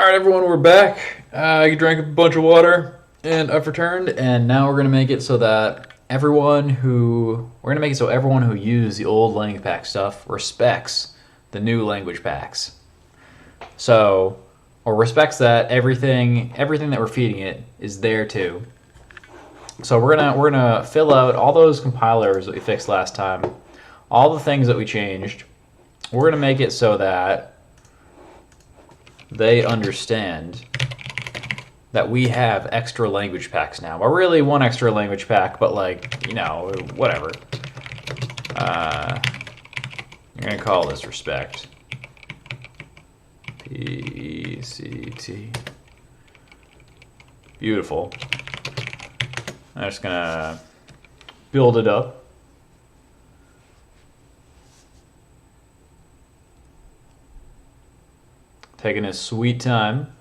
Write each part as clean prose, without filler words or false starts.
Alright everyone, we're back. I drank a bunch of water and I've returned, and now we're gonna make it so that everyone who used the old language pack stuff respects the new language packs. So, or respects that everything that we're feeding it is there too. So we're gonna fill out all those compilers that we fixed last time, all the things that we changed. We're gonna make it so that they understand that we have extra language packs now. Well, really one extra language pack, but like, whatever. You're gonna call this respect. PCT. Beautiful. I'm just gonna build it up. Taking his sweet time.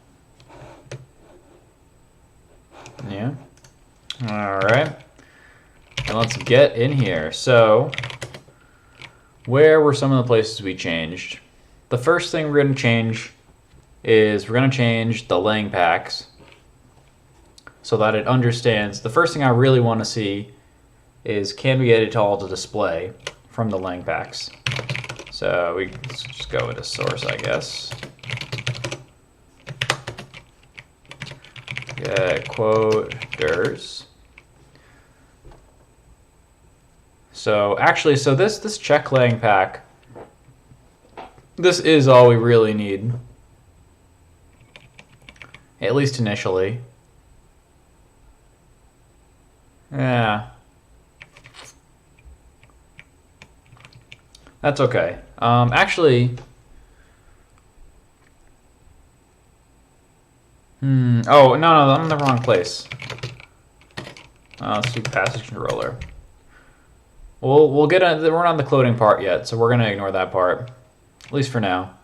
Yeah. Alright. And let's get in here. So, where were some of the places we changed? The first thing we're going to change is we're going to change the lang packs so that it understands. The first thing I really want to see is, can we get it all to display from the lang packs? So let's just go into source, I guess. Get quoters. So actually, this check lang pack, this is all we really need, at least initially. Yeah, that's okay. Actually. Oh, no, I'm in the wrong place. Let's do passage controller. We'll get we're not on the coding part yet, so we're gonna ignore that part, at least for now.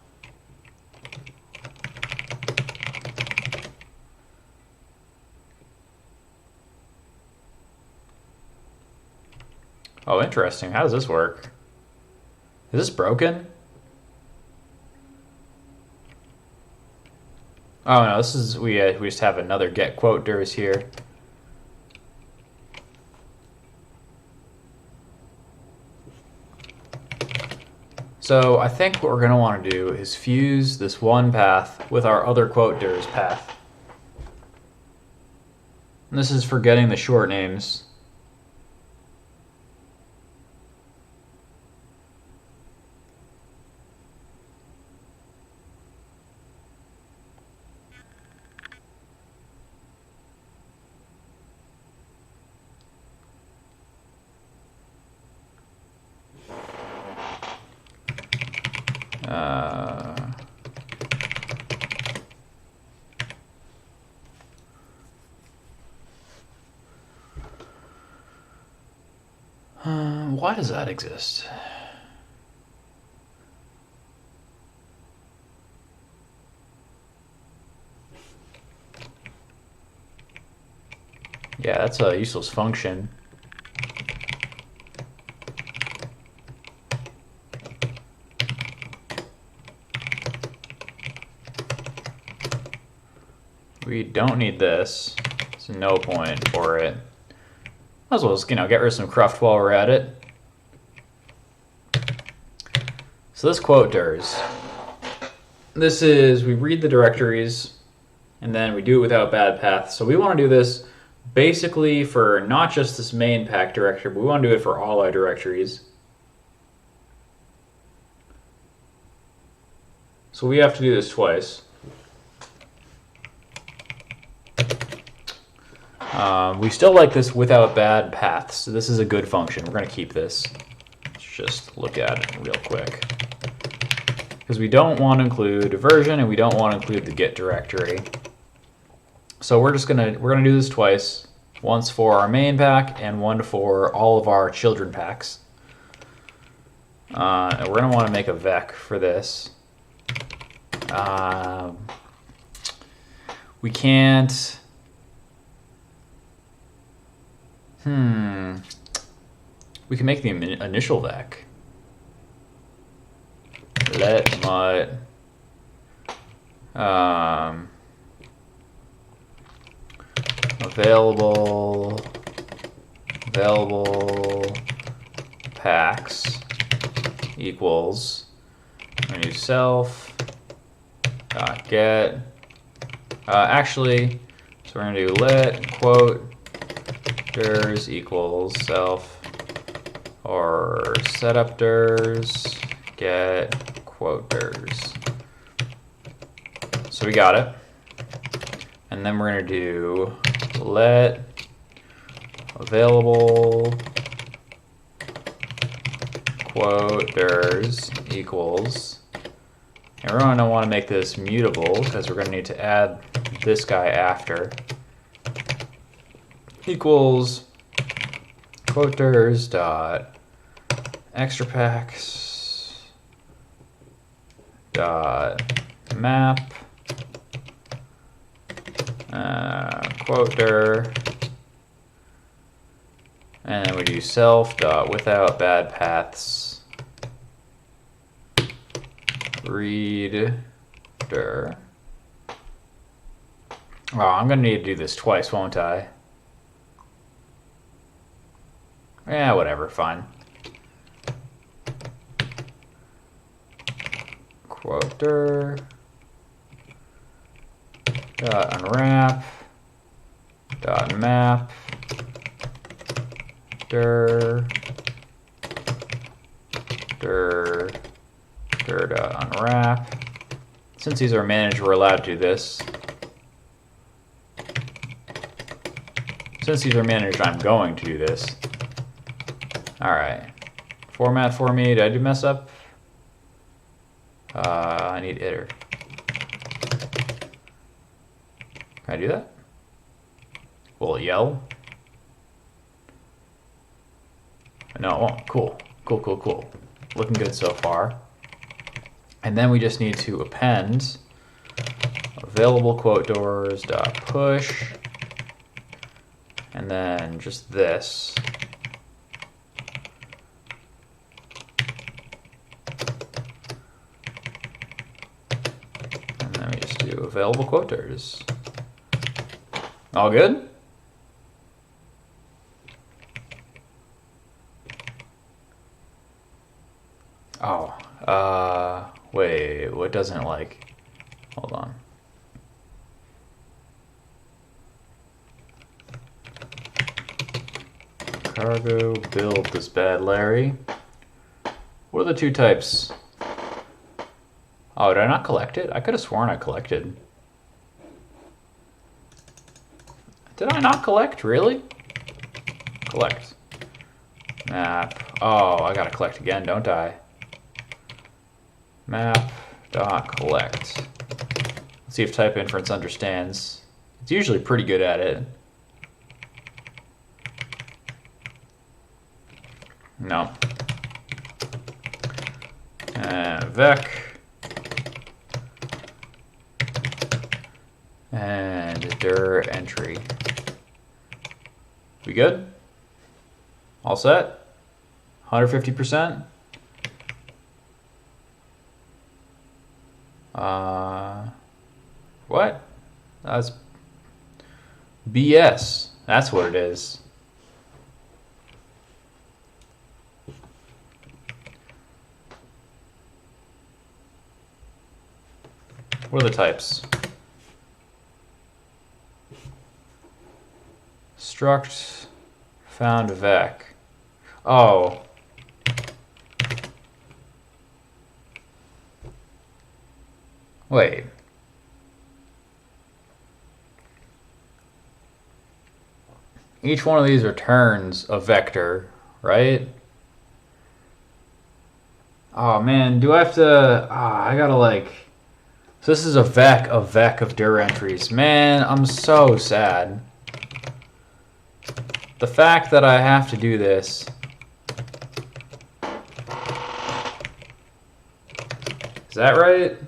Oh, interesting. How does this work? Is this broken? Oh no, this is we just have another get quoters here. So I think what we're gonna want to do is fuse this one path with our other quoters path. And this is for getting the short names. Why does that exist? Yeah, that's a useless function. We don't need this. There's no point for it. Might as well just, get rid of some cruft while we're at it. So this quoters. This is, we read the directories, and then we do it without bad paths. So we want to do this basically for not just this main pack directory, but we want to do it for all our directories. So we have to do this twice. We still like this without bad paths, so this is a good function. We're going to keep this. Let's just look at it real quick. Because we don't want to include a version and we don't want to include the get directory. So we're gonna do this twice. Once for our main pack and one for all of our children packs. And we're gonna want to make a vec for this. We can't. We can make the initial vec. Let mut Available packs equals, I'm going to use self dot get. Actually, so we're going to do let quote ders equals self or setup ders get quote ders. So we got it. And then we're going to do let available quote ders equals, and we're going to want to make this mutable because we're going to need to add this guy after, equals quote ders dot extra packs dot map quote dir, and then we do self dot without bad paths read dir. Oh, I'm gonna need to do this twice, won't I? Yeah, whatever, fine. Quote dir dot unwrap dot map dir dot unwrap. Since these are managed, we're allowed to do this. Since these are managed, I'm going to do this. Alright. Format for me. Did I do mess up? I need iter. Can I do that? Will it yell? No, it won't. Cool. Cool. Looking good so far. And then we just need to append available quote doors dot push, and then just this. And then we just do available quote doors. All good? Oh, wait, what doesn't it like? Hold on. Cargo build this bad Larry. What are the two types? Oh, did I not collect it? I could have sworn I collected. Did I not collect? Really? Collect. Map. Oh, I gotta collect again, don't I? Map dot collect. Let's see if type inference understands. It's usually pretty good at it. No. And vec. And dir entry. We good? All set? 150%? What? That's BS. That's what it is. What are the types? Struct found vec. Oh. Wait. Each one of these returns a vector, right? Oh man, do I have to... I gotta like... So this is a vec of dir entries. Man, I'm so sad. The fact that I have to do this... Is that right?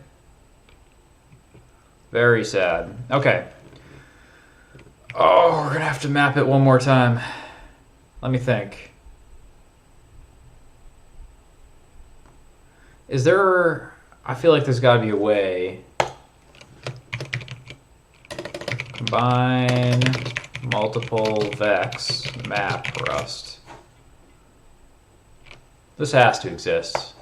Very sad. Okay. Oh, we're gonna have to map it one more time. Let me think. Is there... I feel like there's gotta be a way Combine multiple vex map rust. This has to exist.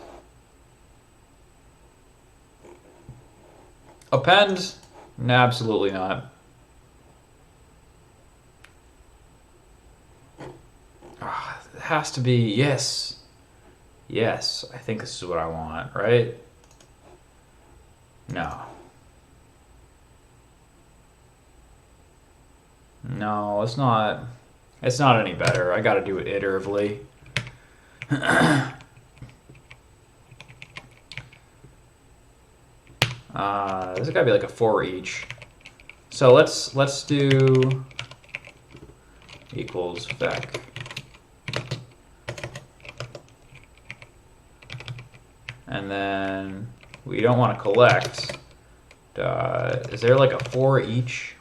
Append? No, absolutely not. Oh, it has to be, yes. Yes, I think this is what I want, right? No. No, it's not. It's not any better. I gotta do it iteratively. This has gotta be like a 4 each. So let's do equals vec. And then we don't want to collect. Is there like a 4 each?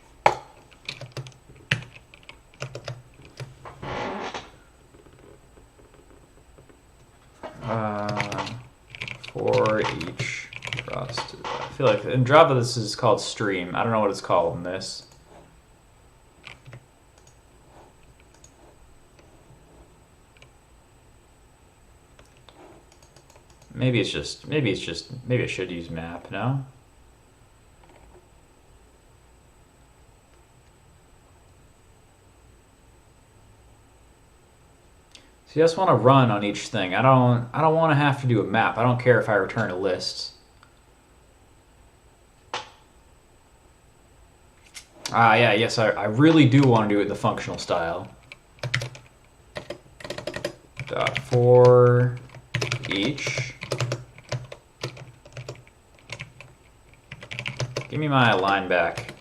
For each rust. I feel like in Java this is called stream. I don't know what it's called in this. Maybe I should use map, no? See, I just want to run on each thing. I don't want to have to do a map. I don't care if I return a list. Yeah, yes, I really do want to do it in the functional style. For each. Give me my line back.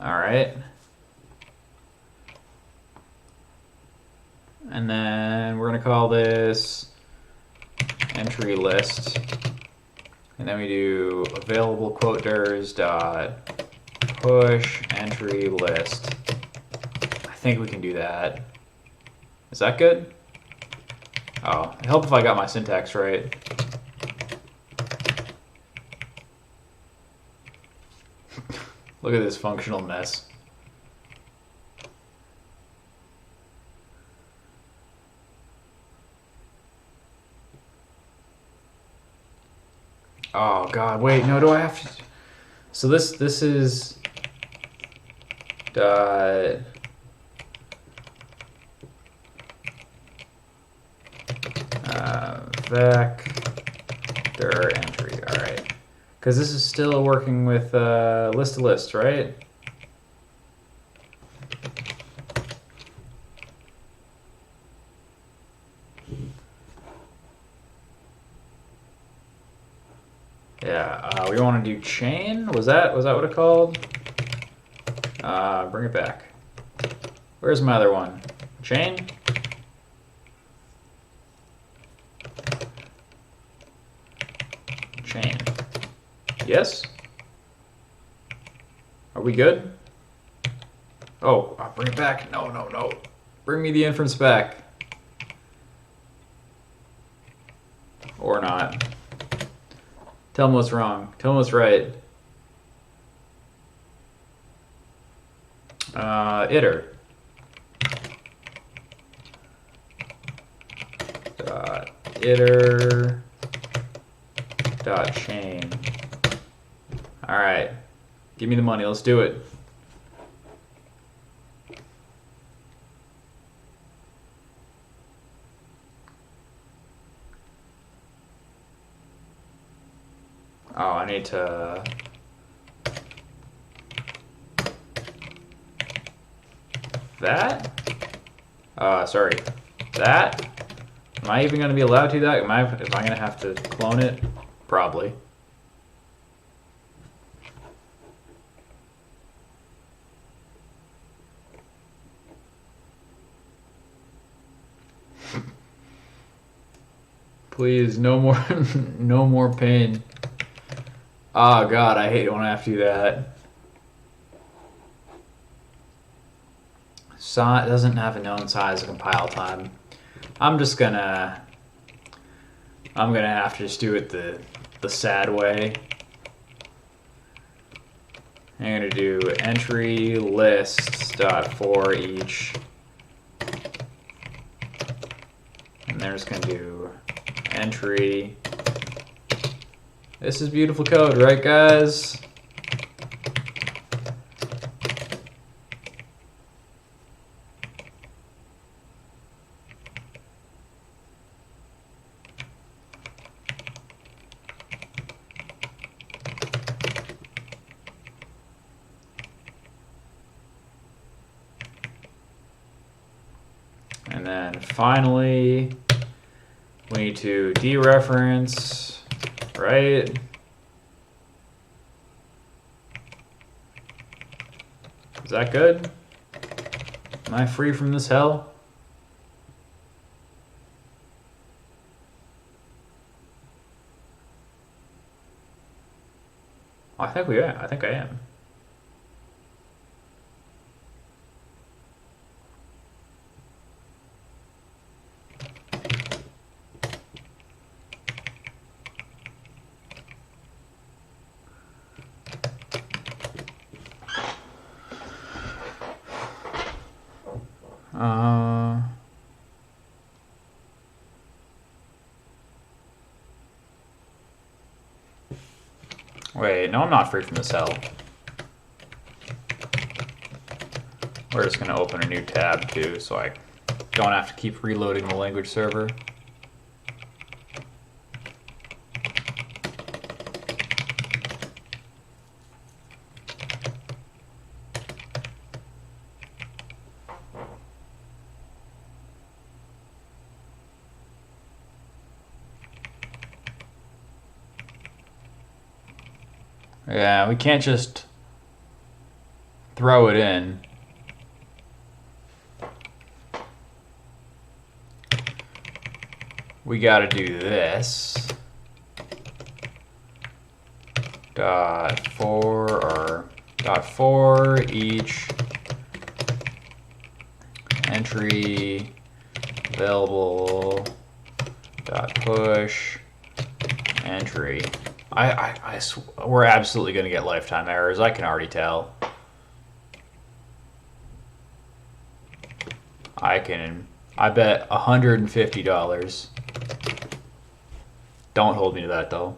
All right. And then we're gonna call this entry list. And then we do available quote ders dot push entry list. I think we can do that. Is that good? Oh, I hope if I got my syntax right. Look at this functional mess. Oh God, wait, no, do I have to? So this is dot vector entry. All right, because this is still working with list to list, right? Yeah, we want to do chain. Was that what it called? Bring it back. Where's my other one? Chain? Chain. Yes? Are we good? Oh, bring it back. No, no, no. Bring me the inference back. Or not. Tell them what's wrong. Tell them what's right. Iter. Iter. Chain. All right. Give me the money. Let's do it. Oh, I need to... That? Sorry. That? Am I even going to be allowed to do that? Am I going to have to clone it? Probably. Please, no more, no more pain. Oh God, I hate it when I have to do that. It doesn't have a known size of compile time. I'm gonna have to just do it the sad way. I'm going to do entry list dot for each. And then just going to do entry. This is beautiful code, right, guys? And then finally, we need to dereference, right? Is that good? Am I free from this hell? I think we are. I think I am. Wait, no, I'm not free from this hell. We're just gonna open a new tab too, so I don't have to keep reloading the language server. Yeah, we can't just throw it in. We gotta do this. Dot for each entry available dot push entry. We're absolutely going to get lifetime errors. I can already tell. I bet $150. Don't hold me to that though.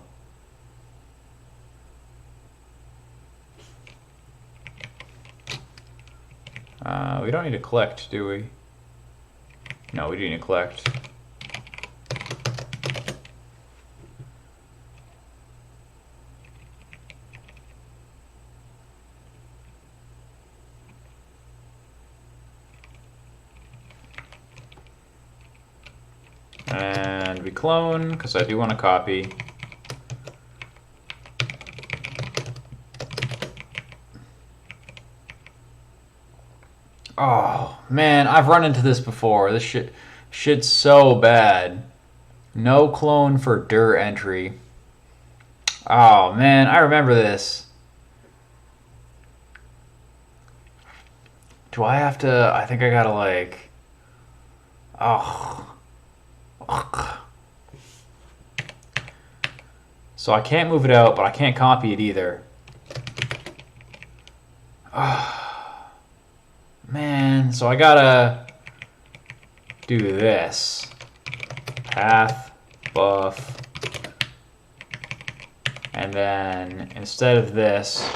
We don't need to collect, do we? No, we do need to collect. And we clone, because I do want to copy. Oh, man, I've run into this before. This shit's so bad. No clone for dir entry. Oh, man, I remember this. Do I have to... I think I gotta, like... Oh... So I can't move it out, but I can't copy it either. Man, so I gotta do this. Path, buff. And then instead of this...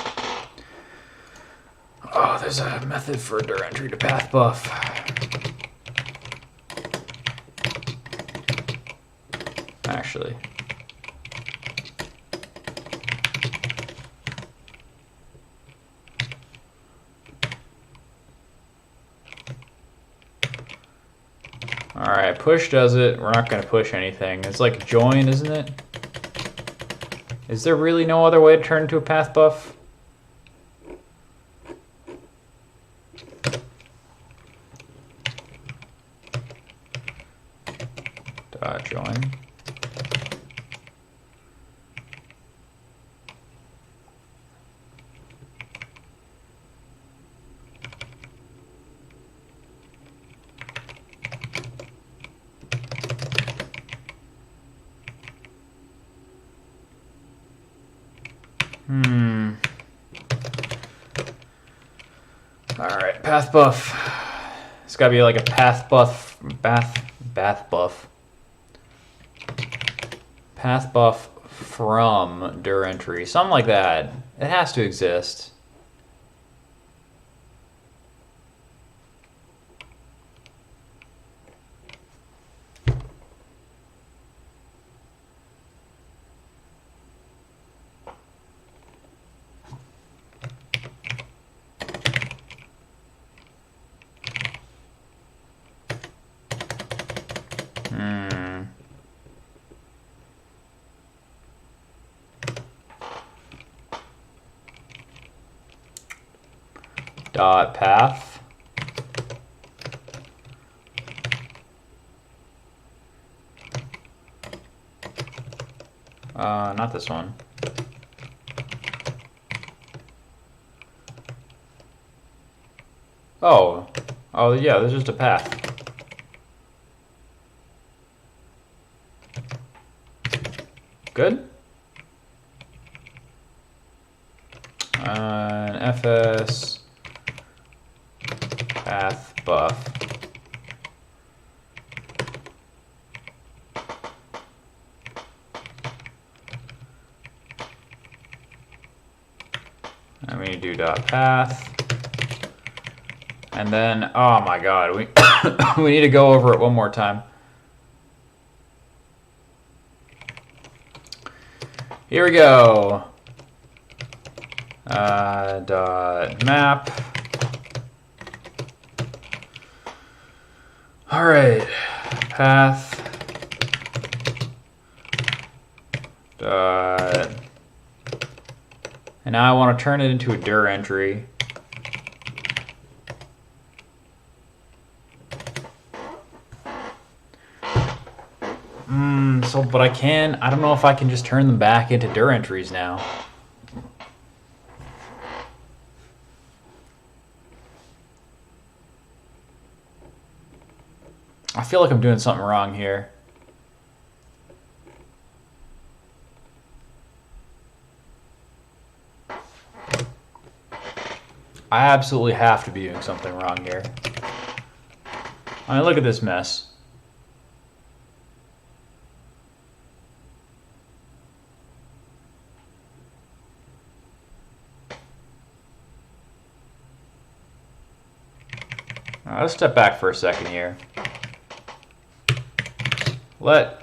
Oh, there's a method for dir entry to path buff. Actually. Alright, push does it. We're not going to push anything. It's like join, isn't it? Is there really no other way to turn into a path buff? Join. path buff. It's gotta be like a path buff, bath buff. Path buff from dir entry, something like that. It has to exist. Dot path. Not this one. Oh yeah, there's just a path. Good. FS path buff. And we do dot path. And then, oh my god, we we need to go over it one more time. Here we go. Dot map. All right, path. Dot. And now I want to turn it into a dir entry. But I don't know if I can just turn them back into dir entries now. I feel like I'm doing something wrong here. I absolutely have to be doing something wrong here. I mean, look at this mess. Let's step back for a second here. Let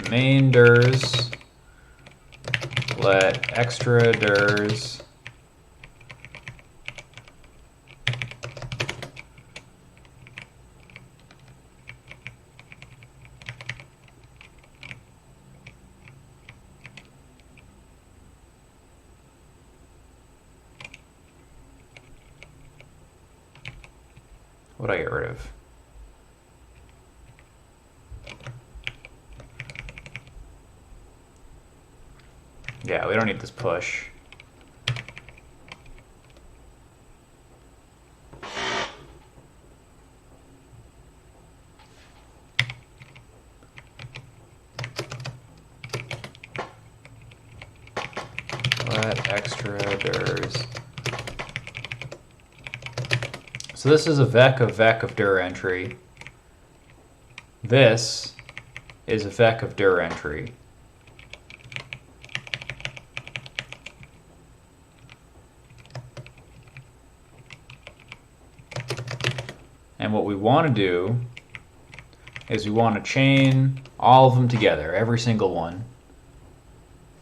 main dirs, let extra dirs, what do I get rid of? Yeah, we don't need this push. Let extra dirs. So this is a vec of dir entry. This is a vec of dir entry. And what we want to do is we want to chain all of them together, every single one.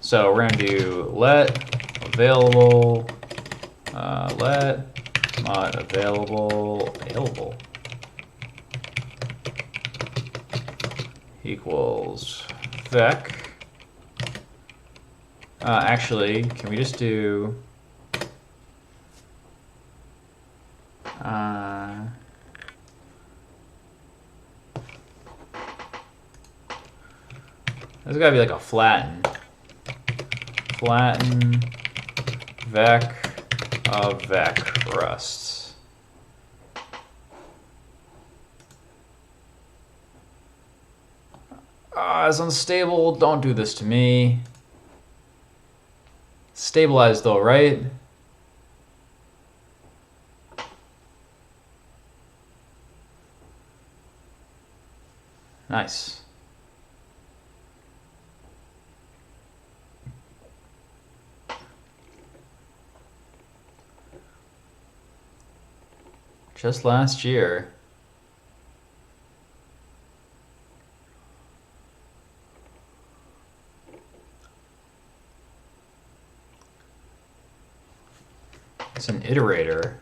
So we're going to do let available, let mod available equals vec. Actually, can we just do there's got to be like a flatten vec of vec rusts. It's unstable. Don't do this to me. Stabilized though, right? Nice. Just last year. It's an iterator.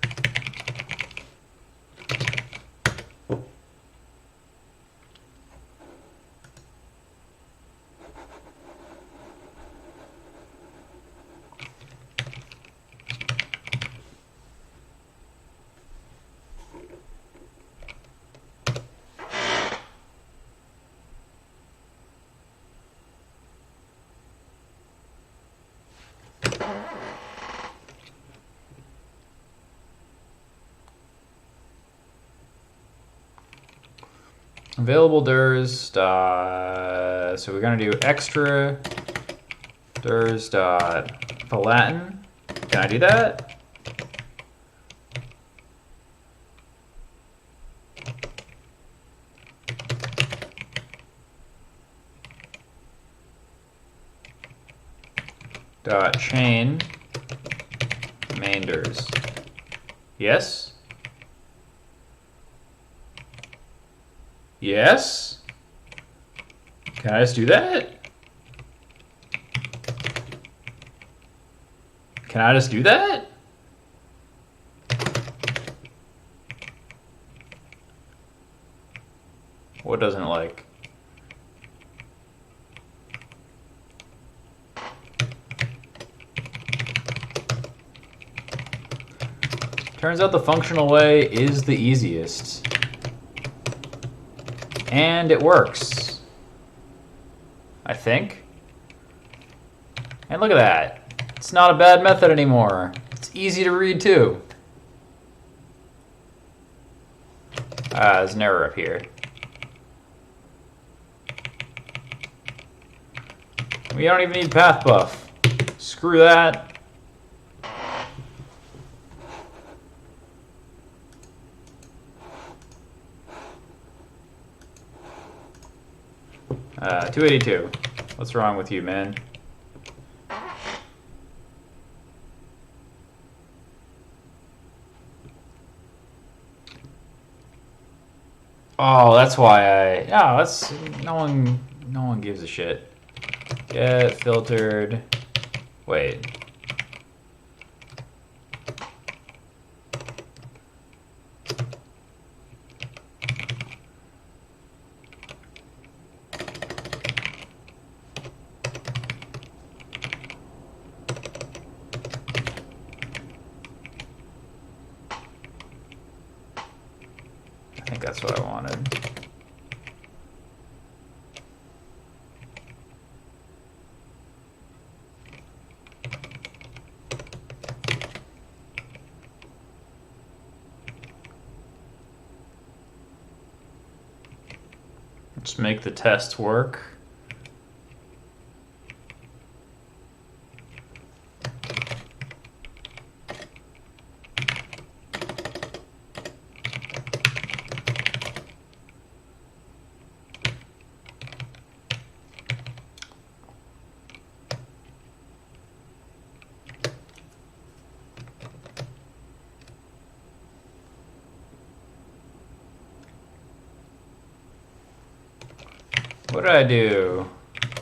Available DIRs dot, so we're gonna do extra DIRs dot for Latin. Can I do that? Dot chain main DIRs. Yes? Yes? Can I just do that? Can I just do that? What doesn't it like? Turns out the functional way is the easiest. And it works. I think. And look at that. It's not a bad method anymore. It's easy to read too. There's an error up here. We don't even need path buff. Screw that. Uh, 282. What's wrong with you, man? Oh, that's why I. Yeah, that's no one gives a shit. Get filtered. Wait. I think that's what I wanted. Let's make the test work. What did I do?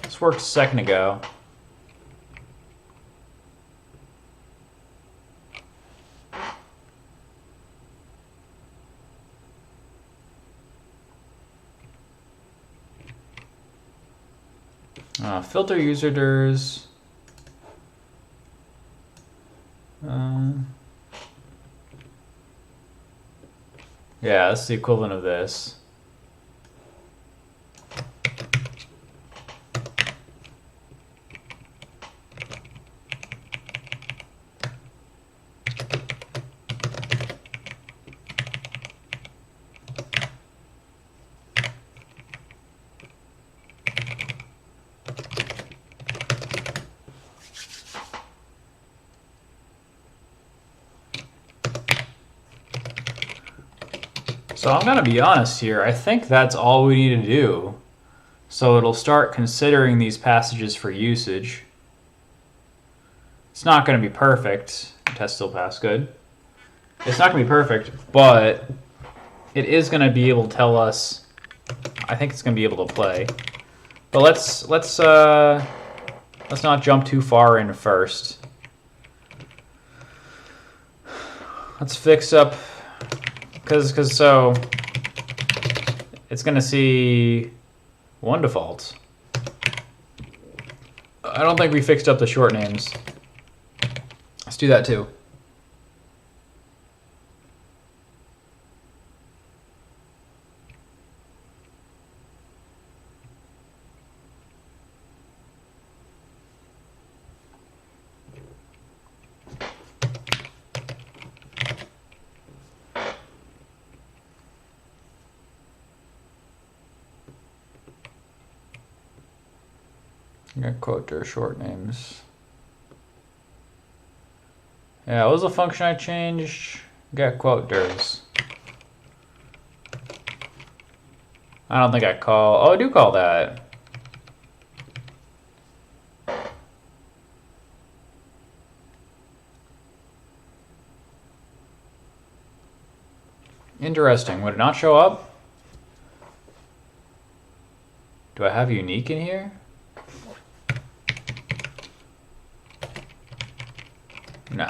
This worked a second ago. Filter user DIRs. Yeah, that's the equivalent of this. So I'm gonna be honest here, I think that's all we need to do. So it'll start considering these passages for usage. It's not gonna be perfect. Test still pass, good. It's not gonna be perfect, but it is gonna be able to tell us, I think it's gonna be able to play. But let's not jump too far in first. Let's fix up, cause so it's gonna see one default. I don't think we fixed up the short names. Let's do that too. I'm gonna quote their short names. Yeah, what was the function I changed? Get quote ders. I don't think I call. Oh, I do call that. Interesting. Would it not show up? Do I have unique in here? No.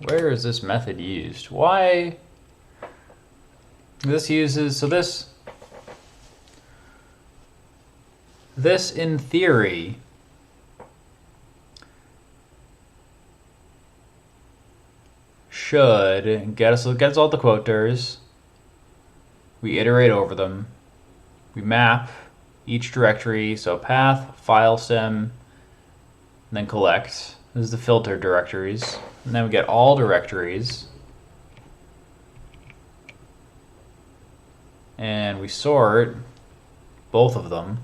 Where is this method used? Why? This uses, so this in theory should get us all the quoters. We iterate over them. We map each directory, so path, file stem, and then collect. This is the filter directories. And then we get all directories. And we sort both of them.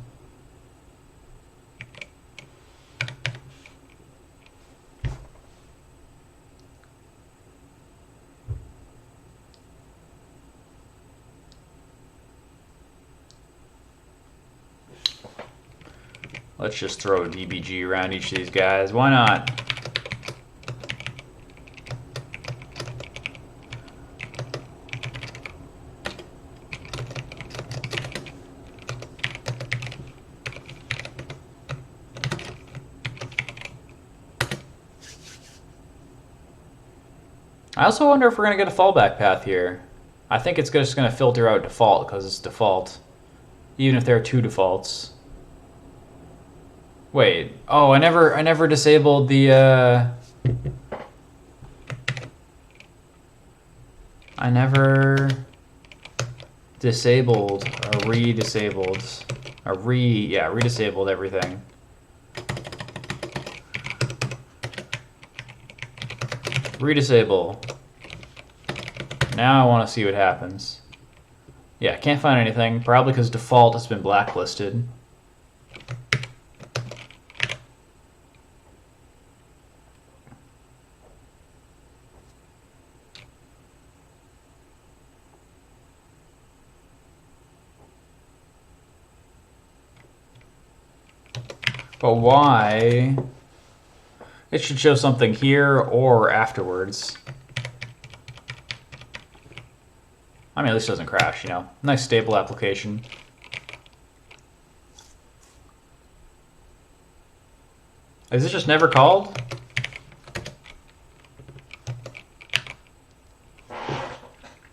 Let's just throw DBG around each of these guys. Why not? I also wonder if we're going to get a fallback path here. I think it's just going to filter out default because it's default, even if there are two defaults. Wait. Oh, I never disabled the I never disabled or redisabled redisabled everything. Redisable. Now I want to see what happens. Yeah, can't find anything, probably because default has been blacklisted. But why? It should show something here or afterwards. I mean, at least it doesn't crash, you know. Nice stable application. Is it just never called?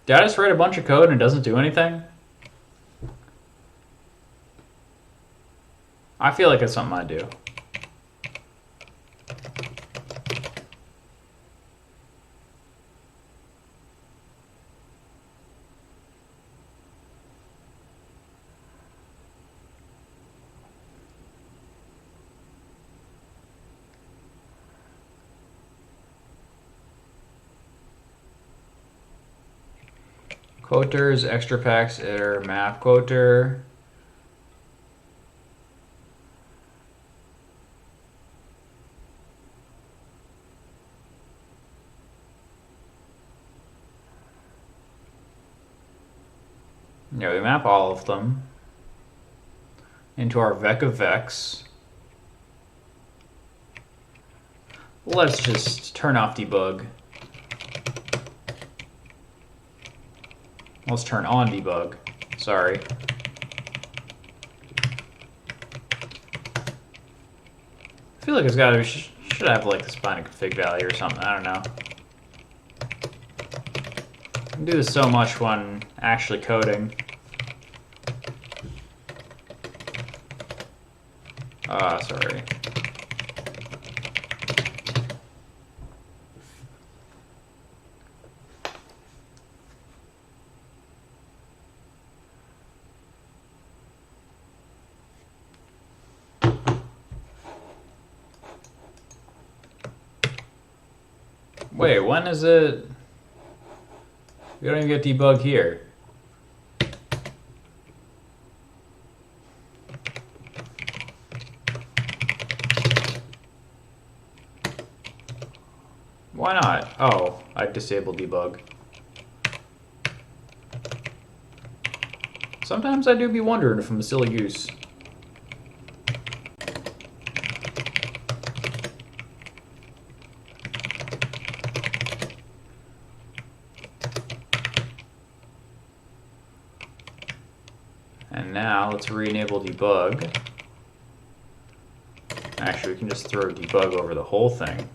Did I just write a bunch of code and it doesn't do anything? I feel like it's something I do. Quoters, extra packs, error, map quoter. Yeah, we map all of them into our vec of vecs. Let's just turn off debug. Let's turn on debug. Sorry. I feel like it's gotta be, should have like the spine config value or something. I don't know. I can do this so much when actually coding. Sorry. Wait, when is it? We don't even get debug here. Why not? Oh, I disabled debug. Sometimes I do be wondering if I'm a silly goose. And now let's re-enable debug. Actually, we can just throw debug over the whole thing.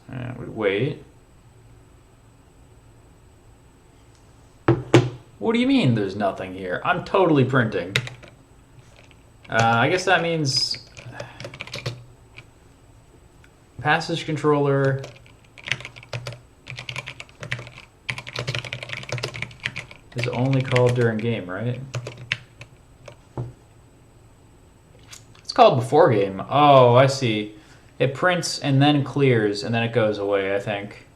And we wait. What do you mean there's nothing here? I'm totally printing. I guess that means passage controller is only called during game, right? It's called before game. Oh, I see. It prints and then clears and then it goes away, I think.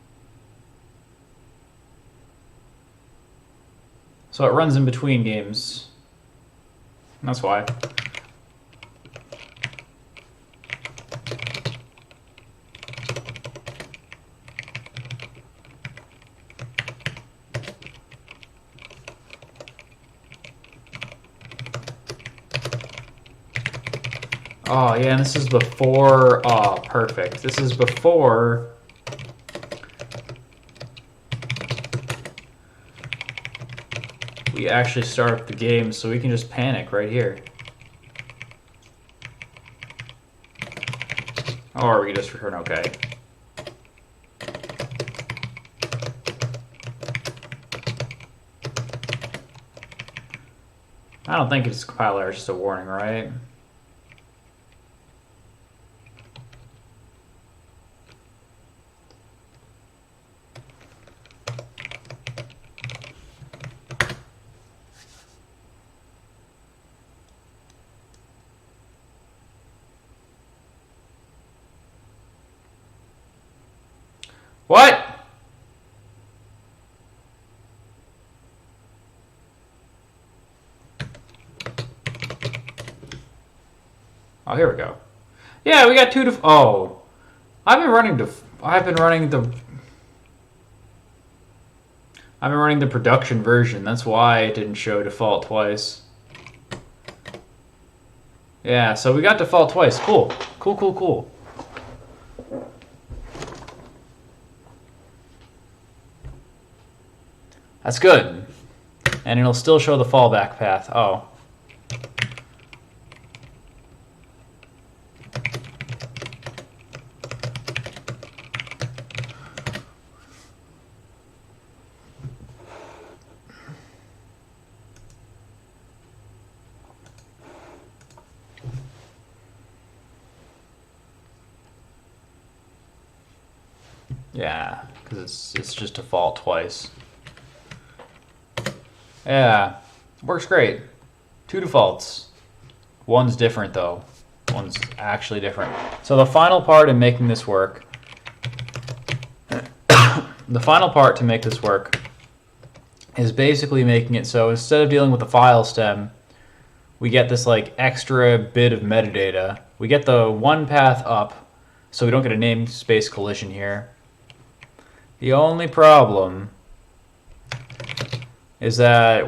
So it runs in between games. That's why. Oh, yeah, and this is before... Oh, perfect. This is before... we actually start up the game, so we can just panic right here. Or we can just return okay. I don't think it's a compiler, it's just a warning, right? What? Oh, here we go. Yeah, we got two to... Oh. I've been running the production version. That's why it didn't show default twice. Yeah, so we got default twice. Cool. Cool, cool, cool. That's good. And it'll still show the fallback path. Oh. Yeah, because it's just default twice. Yeah, works great. 2 defaults. One's different though. One's actually different. So the final part in making this work, the final part to make this work is basically making it so instead of dealing with the file stem, we get this like extra bit of metadata. We get the one path up, so we don't get a namespace collision here. The only problem is that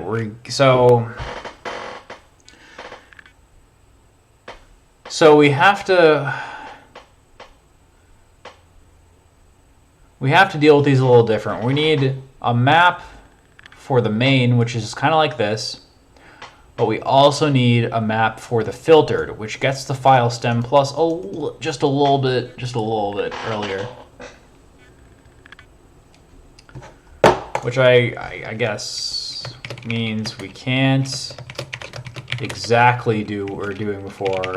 so we have to deal with these a little different. We need a map for the main, which is kind of like this, but we also need a map for the filtered, which gets the file stem plus just a little bit earlier. Which I guess means we can't exactly do what we're doing before.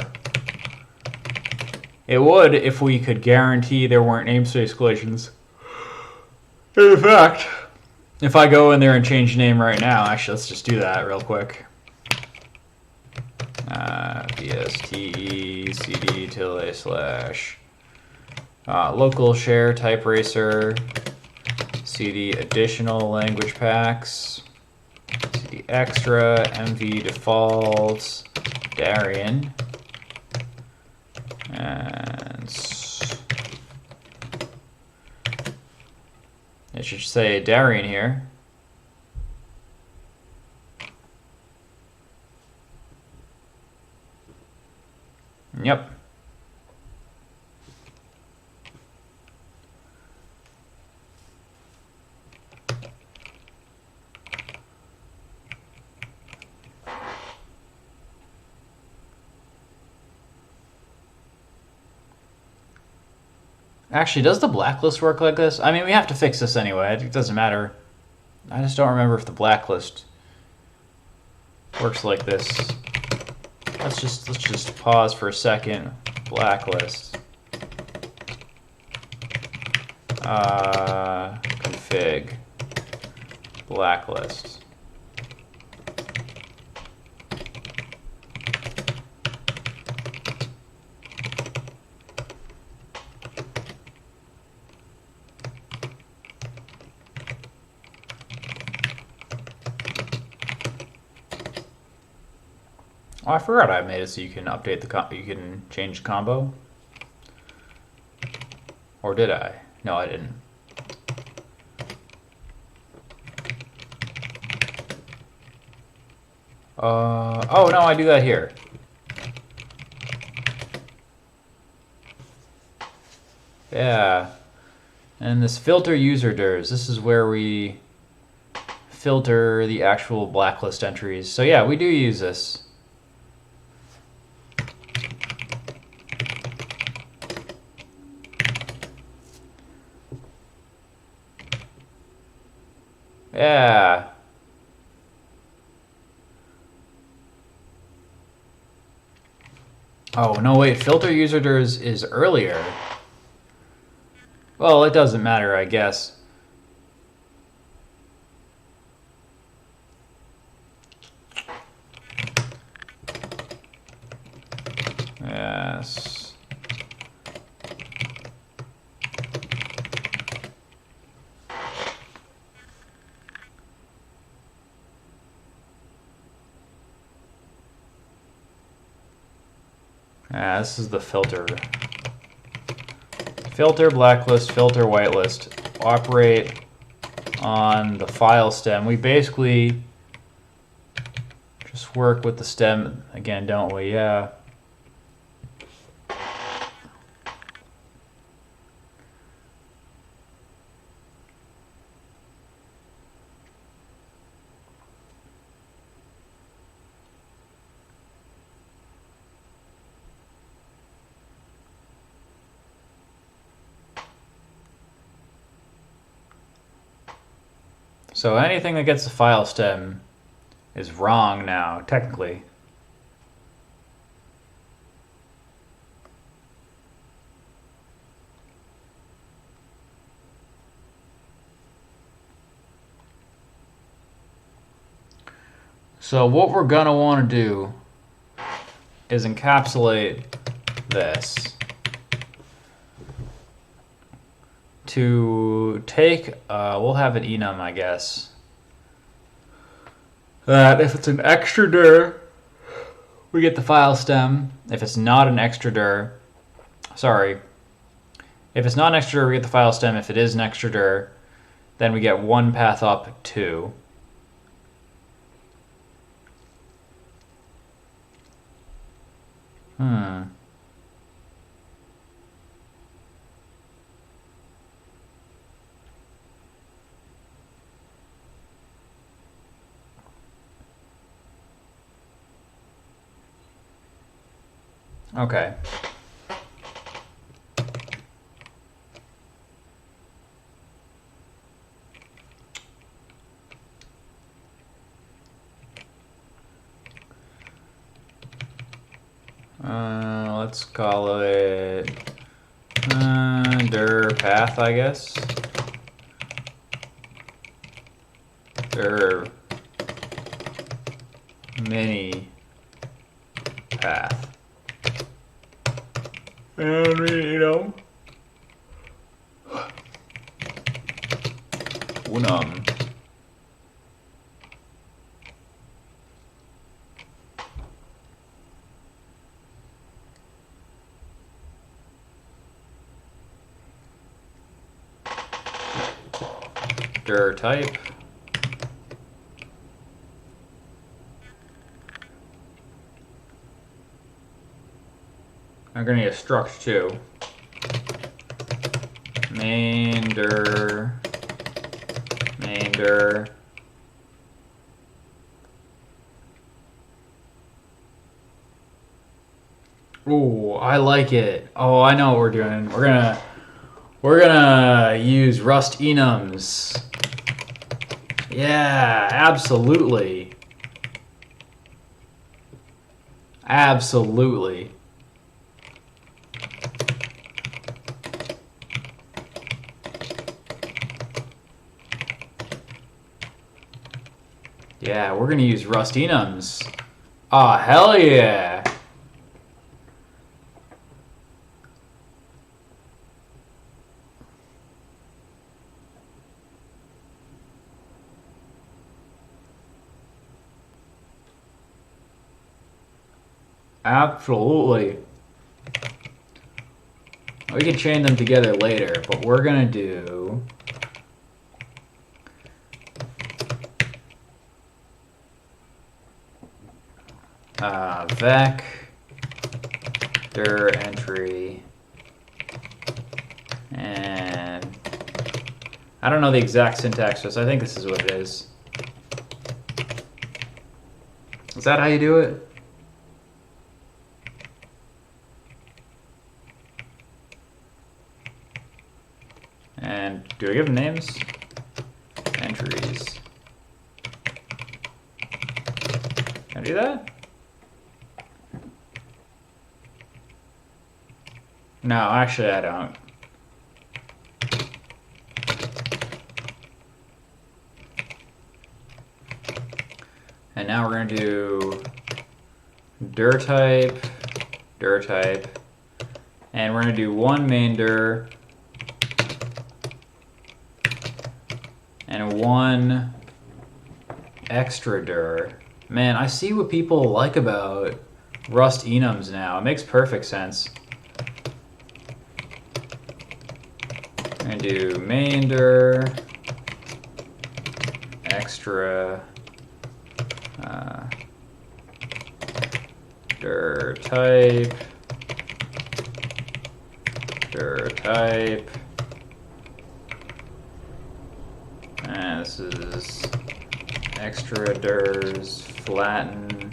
It would if we could guarantee there weren't namespace collisions. In fact, if I go in there and change the name right now, actually let's just do that real quick. VSTE CD / local share Typeracer CD additional language packs, CD extra, MV defaults, Darien, and it should say Darien here. Yep. Actually, does the blacklist work like this? I mean, we have to fix this anyway. It doesn't matter. I just don't remember if the blacklist works like this. Let's just pause for a second. Blacklist. Config. Blacklist. Oh, I forgot I made it so you can update you can change the combo. Or did I? No, I didn't. Oh no, I do that here. Yeah. And this filter user dirs, this is where we filter the actual blacklist entries. So yeah, we do use this. Yeah. Oh, no, wait. Filter user dirs is earlier. Well, it doesn't matter, I guess. Yes. This is the filter. Filter blacklist, filter whitelist. Operate on the file stem. We basically just work with the stem again, don't we? Yeah. So anything that gets the file stem is wrong now, technically. So what we're gonna want to do is encapsulate this to take, we'll have an enum, I guess, that if it's an extra dir, we get the file stem. If it's not an extra dir, if it's not an extra dir, we get the file stem. If it is an extra dir, then we get one path up, 2. Okay. Let's call it dir path, I guess. Dir mini path. And unum. Dir type. I'm gonna need a struct too. Main dir. Ooh, I like it. Oh, I know what we're doing. We're gonna use Rust enums. Yeah, absolutely. Absolutely. Yeah, we're gonna use Rust enums. Ah, hell yeah. Absolutely. We can chain them together later, but we're gonna do vec dir entry, and I don't know the exact syntax, so I think this is what it is. Is that how you do it? And do I give them names? Entries. Can I do that? No, actually I don't. And now we're going to do dir type, and we're going to do one main dir and one extra dir. Man, I see what people like about Rust enums now. It makes perfect sense. I'm going to do main dir, extra, dir type, and this is extra dirs flatten,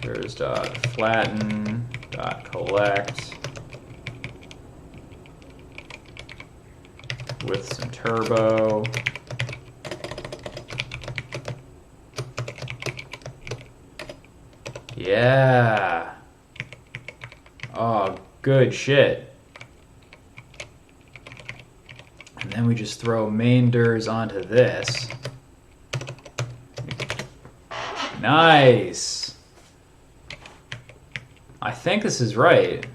dirs dot flatten dot collect with some turbo. Yeah. Oh, good shit. And then we just throw main durs onto this. Nice. I think this is right?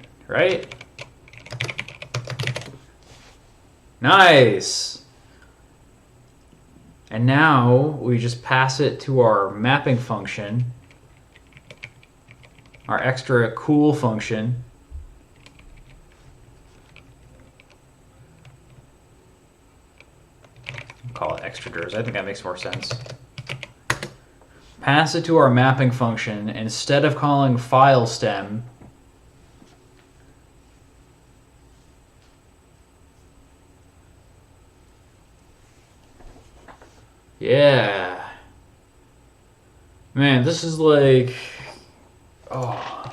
Nice. And now we just pass it to our mapping function, our extra cool function. I'll call it extra durs. I think that makes more sense. Pass it to our mapping function instead of calling file stem. Yeah. Man, this is like... Oh.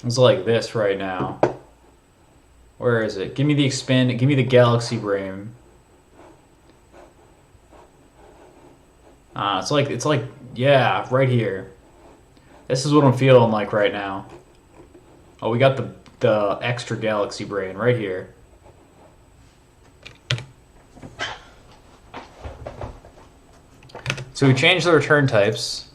It's like this right now. Where is it? Give me the expand. Give me the galaxy brain. It's like, yeah, right here. This is what I'm feeling like right now. Oh, we got the extra galaxy brain right here. So we changed the return types.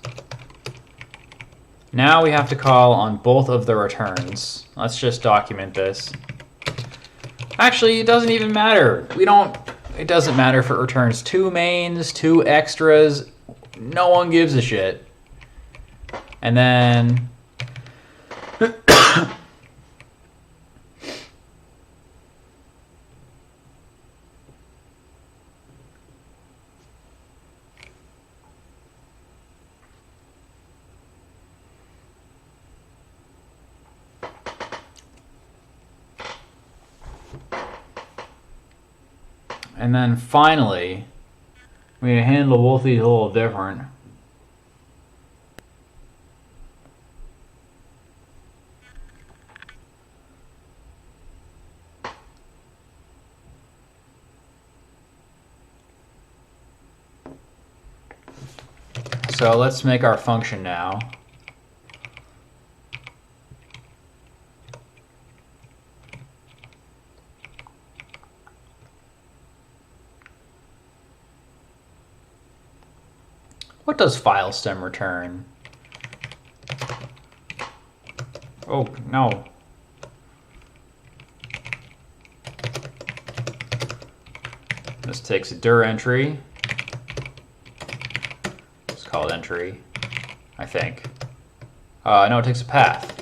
Now we have to call on both of the returns. Let's just document this. Actually, it doesn't even matter. It doesn't matter if it returns 2 mains, 2 extras. No one gives a shit. And then... And then finally, we handle both these a little different. So let's make our function now. What does file stem return? Oh, no. This takes a dir entry. Let's call it entry, I think. No, it takes a path.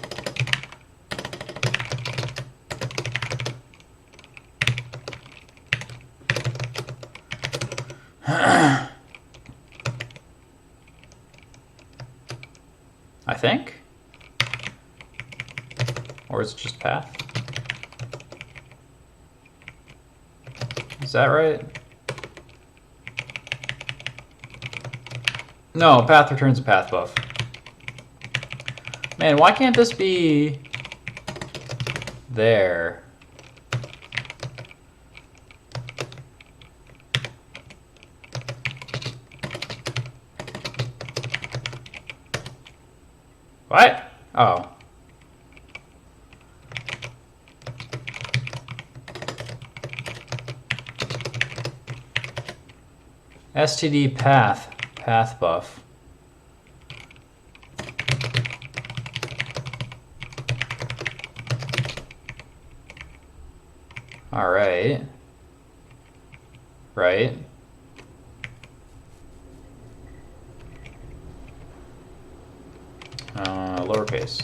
I think? Or is it just path? Is that right? No, path returns a path buff. Man, why can't this be there? What? Oh. STD path buff. All right. Right. Lowercase.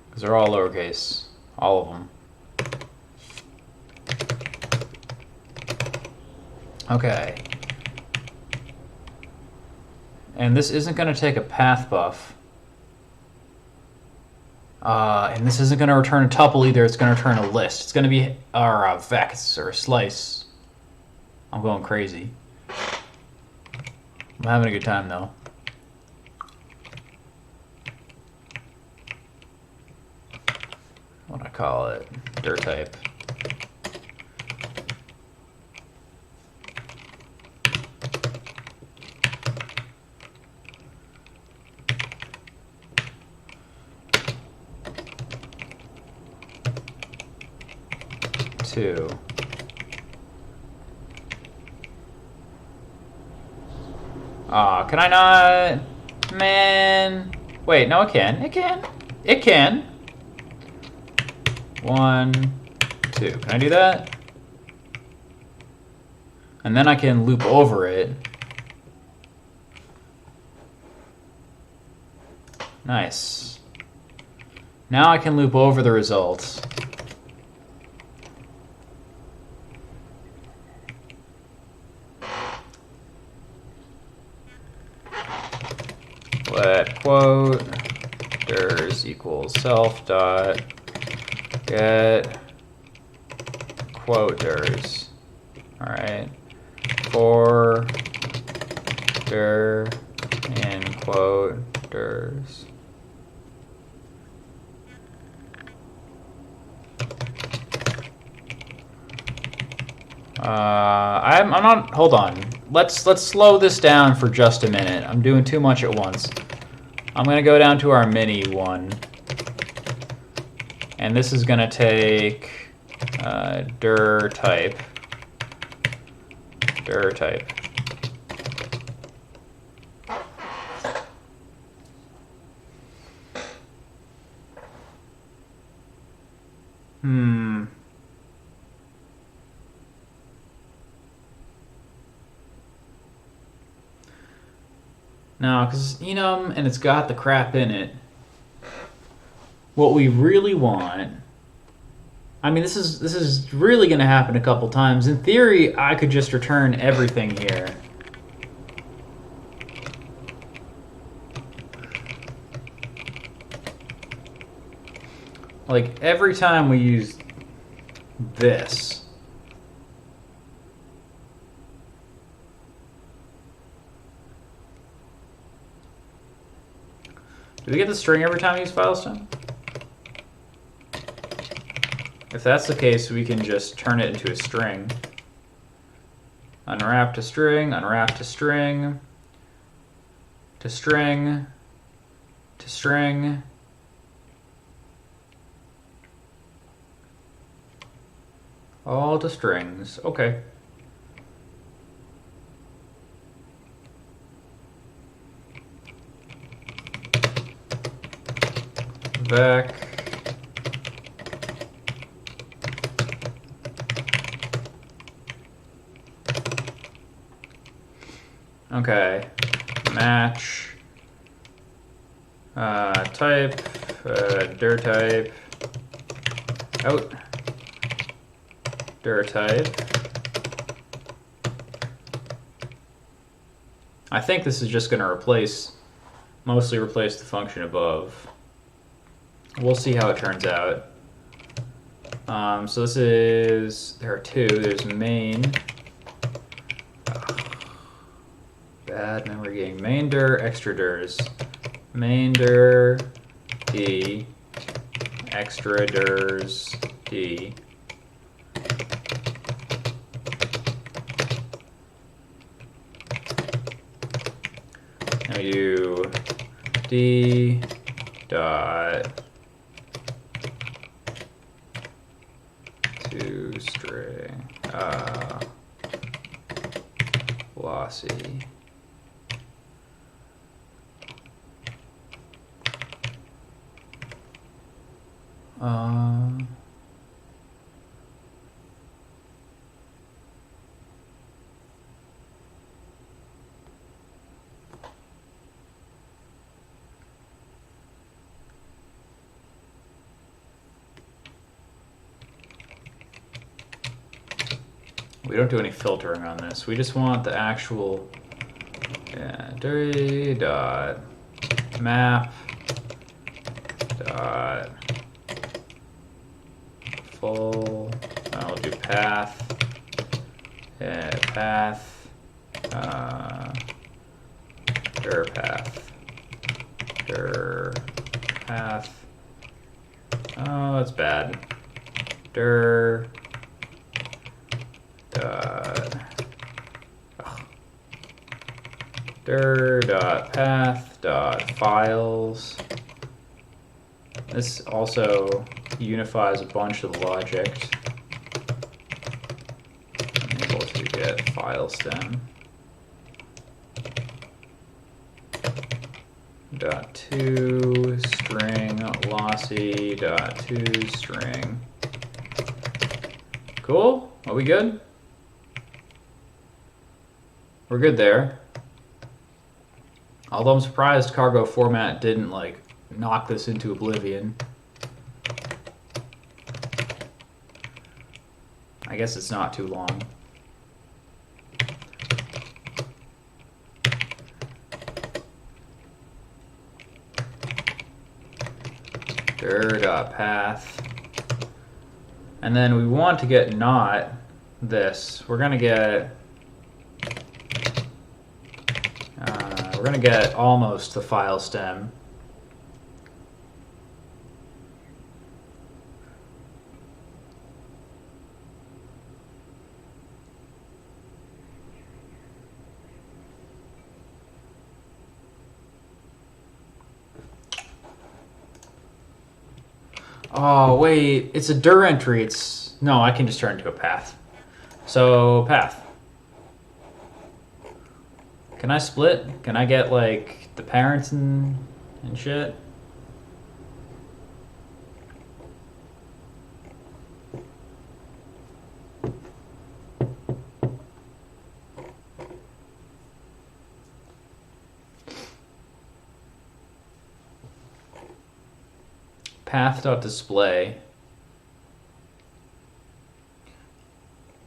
Because they're all lowercase. All of them. Okay. And this isn't going to take a path buff. And this isn't going to return a tuple either. It's going to return a list. It's going to be or a vex or a slice. I'm going crazy. I'm having a good time though. call it dir type. Two. Aw, can I not? Man. Wait, no, it can. It can. It can. 1, 2. Can I do that? And then I can loop over it. Nice. Now I can loop over the results. Let quote dirs equals self dot get quote dirs. All right. For dir in quote dirs. I'm not. Hold on. Let's slow this down for just a minute. I'm doing too much at once. I'm gonna go down to our mini one, and this is gonna take dir type. Dir type. No, because enum and it's got the crap in it. What we really want. I mean, this is really going to happen a couple times. In theory, I could just return everything here. Like every time we use this. Do we get the string every time we use file system? If that's the case, we can just turn it into a string. Unwrap to string, unwrap to string, to string, to string. All to strings. Okay. Back. Okay. Match. Type. Dir type. Out. Dir type. I think this is just going to mostly replace the function above. We'll see how it turns out. So this is, there are two. There's main. Bad memory game. Main dir, extra dirs. Main dir, d, extra dirs, d. And we do d dot to string lossy. We don't do any filtering on this. We just want the actual dir dot map dot full. I'll do path. Path. Dir path. Dir path. Oh, that's bad. Dir dot dir dot path dot files. This also unifies a bunch of logic. I'm able to get file stem. Dot to string lossy dot to string. Cool? Are we good? We're good there. Although I'm surprised cargo format didn't like knock this into oblivion. I guess it's not too long. Dir.path. And then we want to get not this. We're gonna get almost the file stem. Oh wait, it's a dir entry. No, I can just turn it into a path. So path. Can I split? Can I get like the parents and shit? Path.display.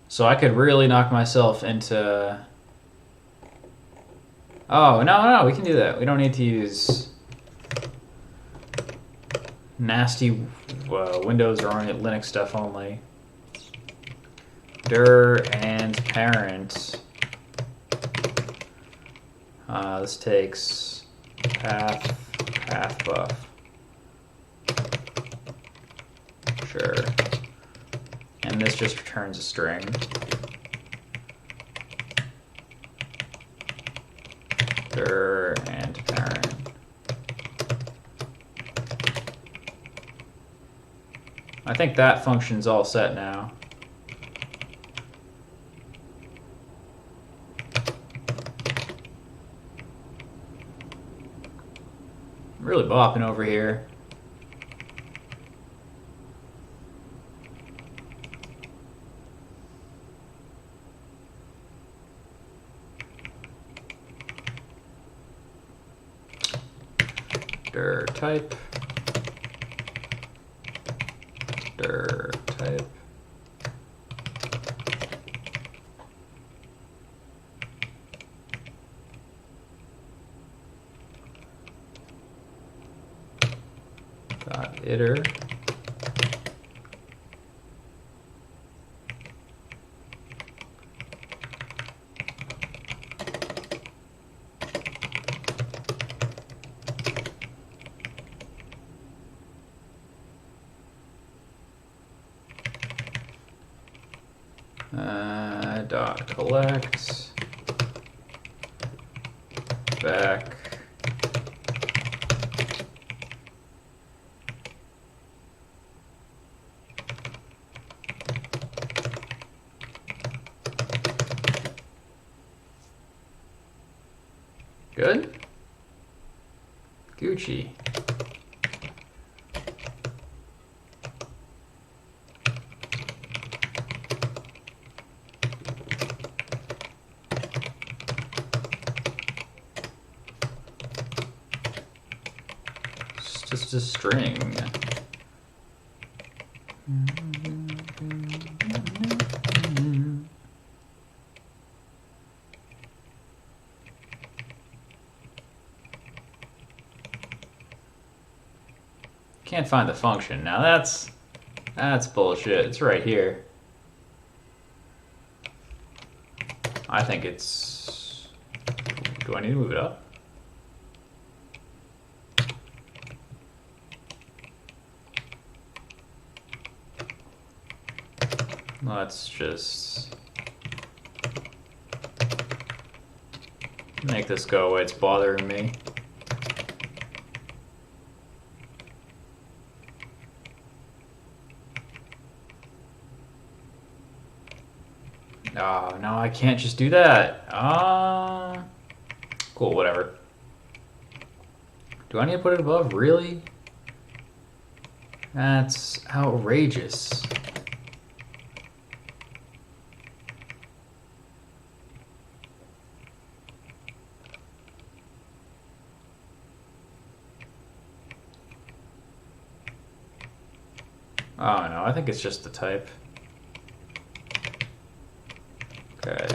So I could really knock myself into... Oh, no, we can do that. We don't need to use nasty Windows or Linux stuff only. Dir and parent. This takes path buff. Sure. And this just returns a string. Dir and parent. I think that function's all set now. I'm really bopping over here. Dir type. Dir type. Dot iter. Dot collect back good. Gucci. Just a string. Can't find the function. Now that's bullshit. It's right here. I think it's... Do I need to move it up? Let's just make this go away. It's bothering me. Oh, no, I can't just do that. Cool, whatever. Do I need to put it above? Really? That's outrageous. Oh no, I think it's just the type. Okay.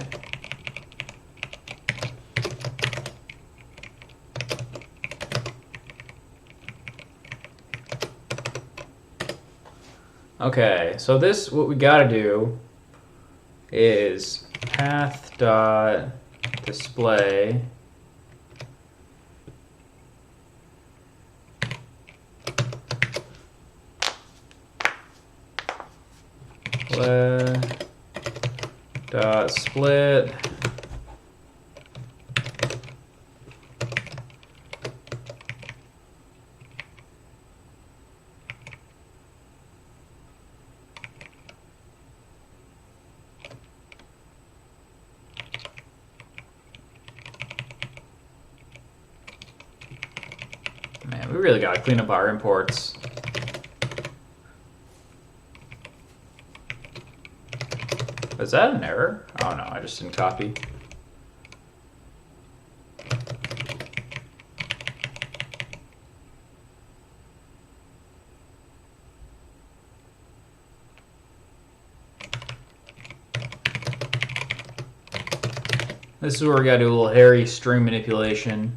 Okay, so this, what we gotta do is path dot display dot split Man, we really gotta clean up our imports. Is that an error? Oh no, I just didn't copy. This is where we gotta do a little hairy string manipulation.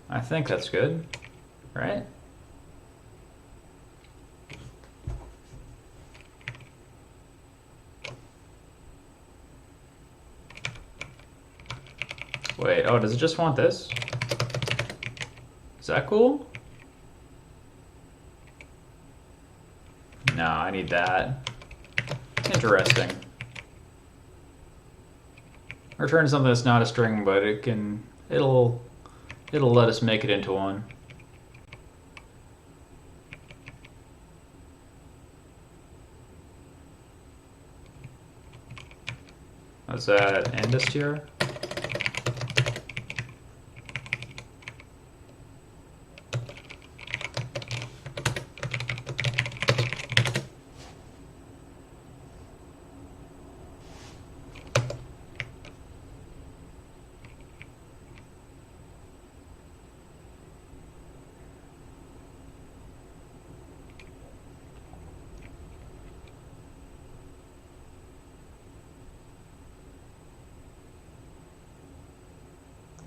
I think that's good, right? Wait, oh, does it just want this? Is that cool? No, I need that. Interesting. Return something that's not a string, but it'll let us make it into one. What's that? End str?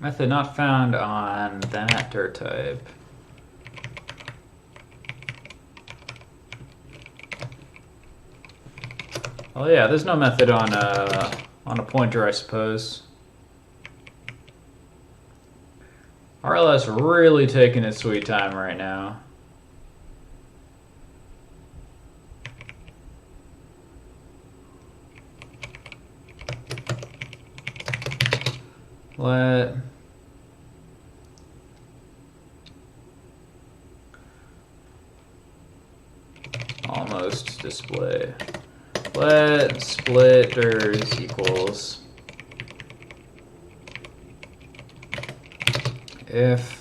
Method not found on that dirt type. Oh yeah, there's no method on a pointer, I suppose. RLS really taking its sweet time right now. Let almost display. Let splitters equals if.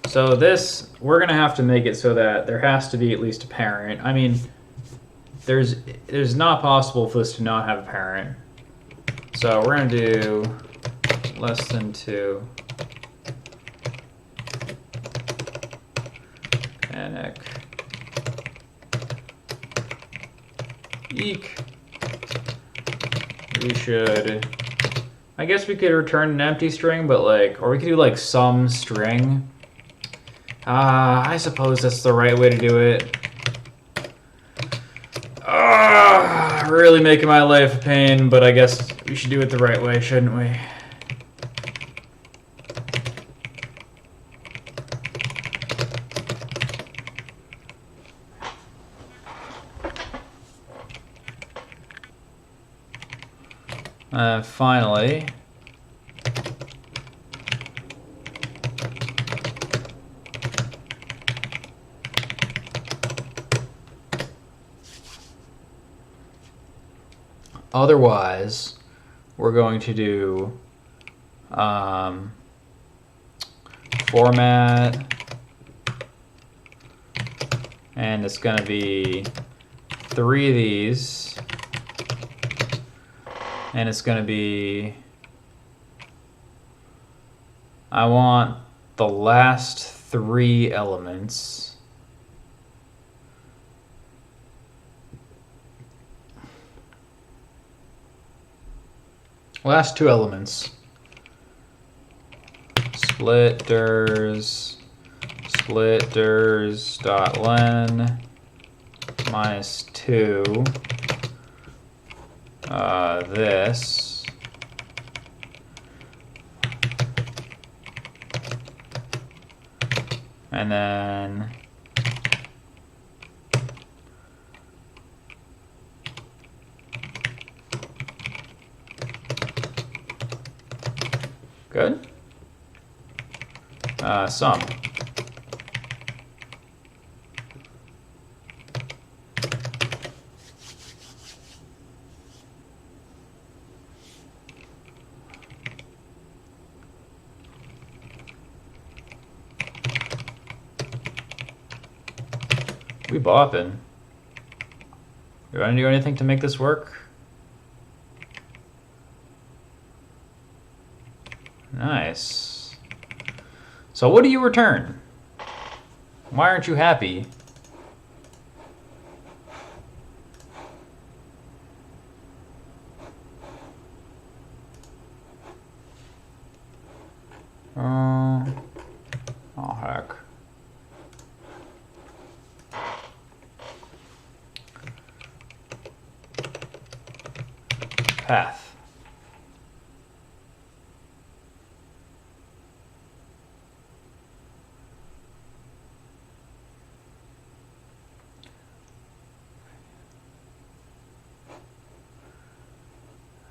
So this, we're gonna have to make it so that there has to be at least a parent. I mean, there's not possible for this to not have a parent. So we're gonna do less than 2. Panic. Eek. We should I guess we could return an empty string, but like, or we could do like some string. I suppose that's the right way to do it. Really making my life a pain, but I guess we should do it the right way, shouldn't we? Finally, otherwise, we're going to do format, and it's going to be 3 of these, and it's going to be, I want the last 3 elements. Last 2 elements. Splitters dot len minus 2. This. And then good. Sum. We bopping. You want to do anything to make this work? Nice. So what do you return? Why aren't you happy? Oh heck. Path.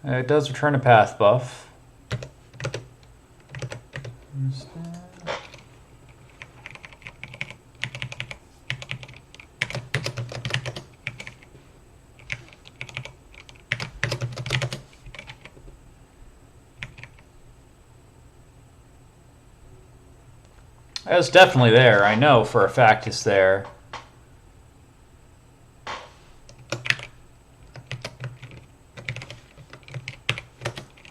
It does return a path buff. It's definitely there. I know for a fact it's there.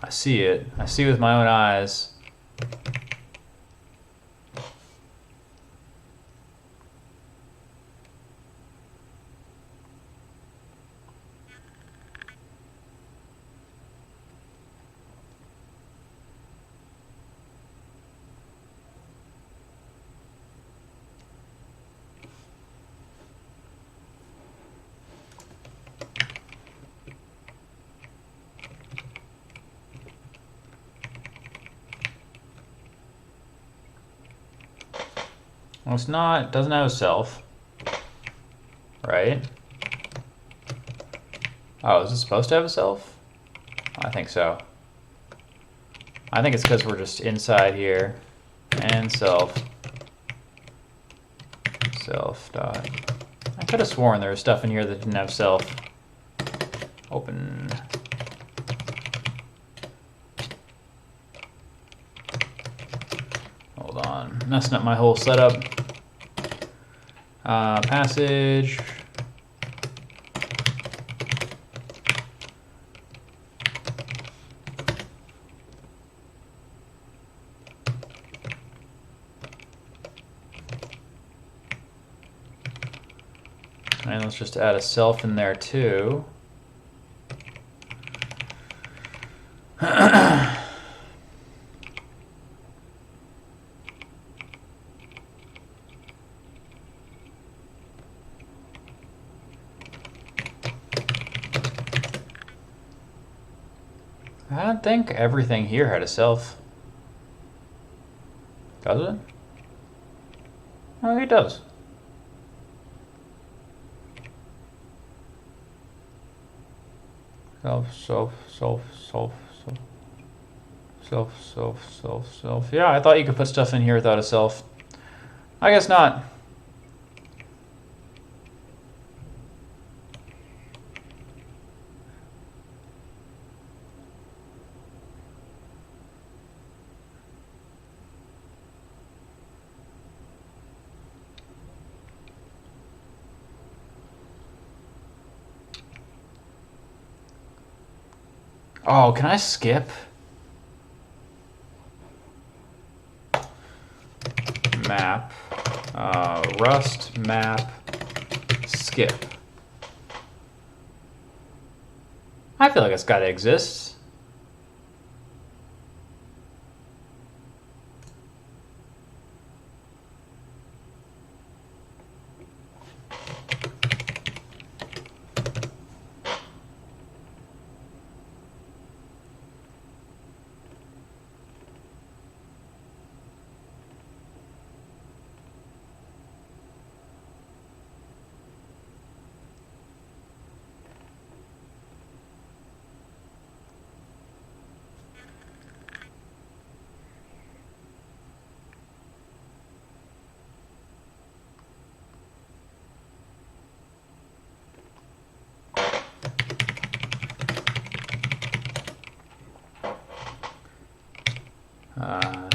I see it. I see it with my own eyes. Well, it's not, it doesn't have a self, right? Oh, is it supposed to have a self? I think so. I think it's because we're just inside here. And self. Self dot. I could have sworn there was stuff in here that didn't have self. Open. Hold on, messing up my whole setup. Passage. And let's just add a self in there too. I don't think everything here had a self. Does it? Oh, it does. Self, self, self, self, self, self, self, self, self. Yeah, I thought you could put stuff in here without a self. I guess not. Oh, can I skip? Map. Rust map. Skip. I feel like it's gotta exist.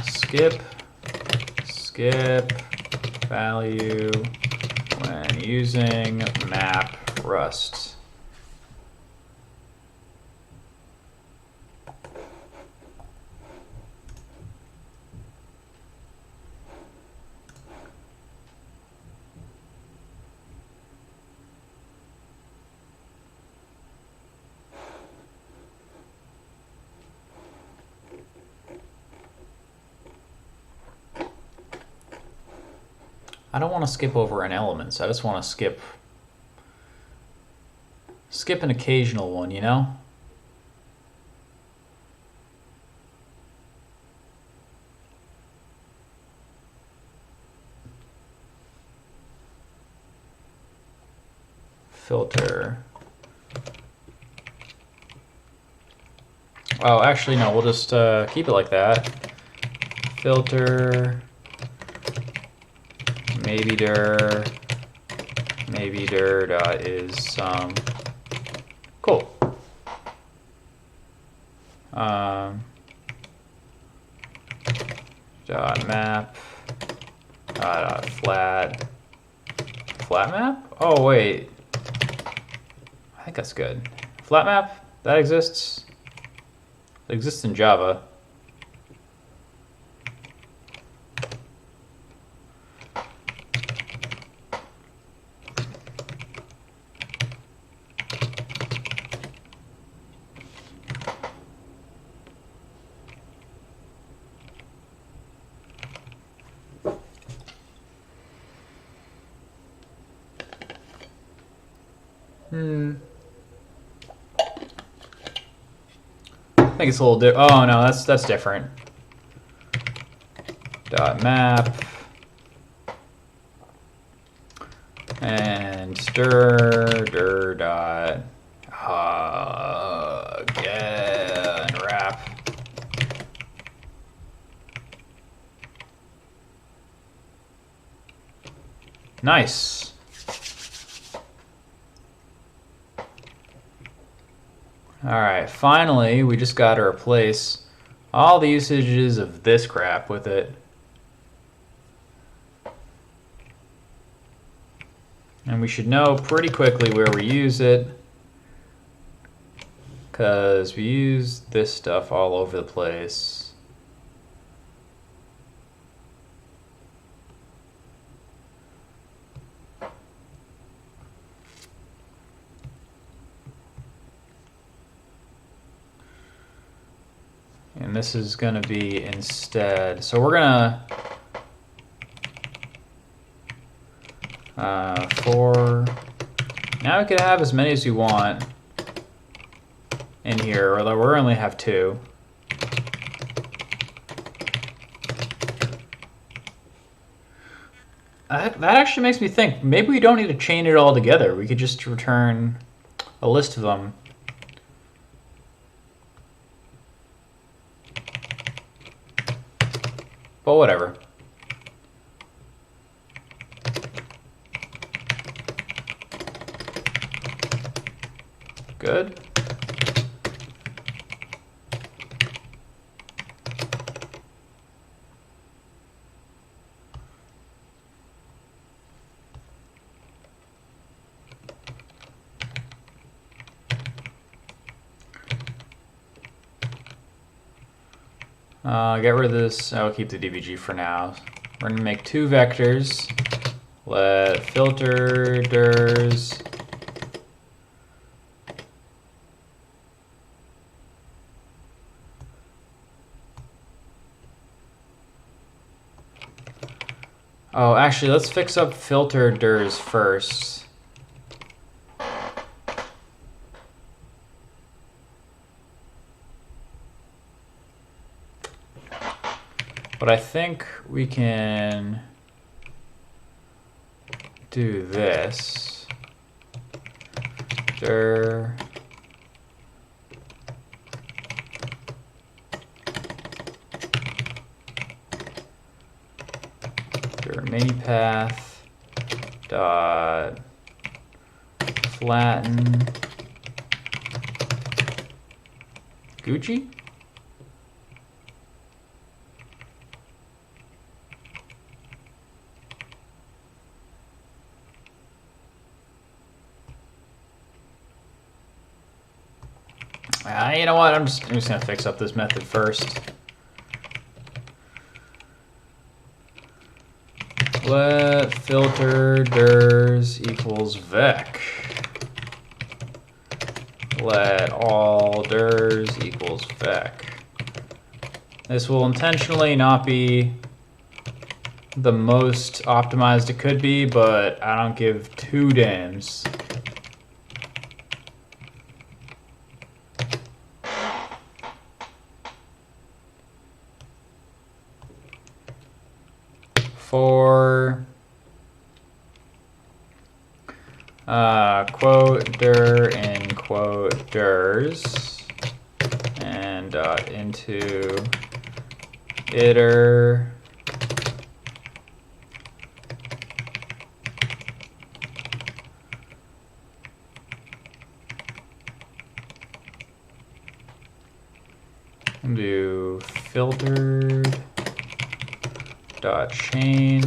Skip, skip, value when using map Rust. I don't want to skip over an elements. I just want to skip an occasional one, you know? Filter. Oh, actually, no, we'll just keep it like that. Filter. Maybe dir dot is some. Cool. Dot map. Dot flat. Flat map? Oh wait. I think that's good. Flat map? That exists. It exists in Java. I think it's a little different. Oh no, that's different. Dot map and dir dot again wrap. Nice. Alright, finally, we just got to replace all the usages of this crap with it. And we should know pretty quickly where we use it, because we use this stuff all over the place. And this is going to be instead. So we're going to, for, now we can have as many as you want. in here, although we only have 2. That actually makes me think, maybe we don't need to chain it all together. We could just return a list of them. But whatever. Good. Get rid of this. I'll keep the DBG for now. We're going to make 2 vectors. Let filter ders Oh, actually, let's fix up filter ders first. But I think we can do this. Dir. Dir mini path dot flatten Gucci. You know what? I'm just gonna fix up this method first. Let filter ders equals vec. Let all ders equals vec. This will intentionally not be the most optimized it could be, but I don't give 2 damns. For quote dir in quote ders and into iter do filtered dot chain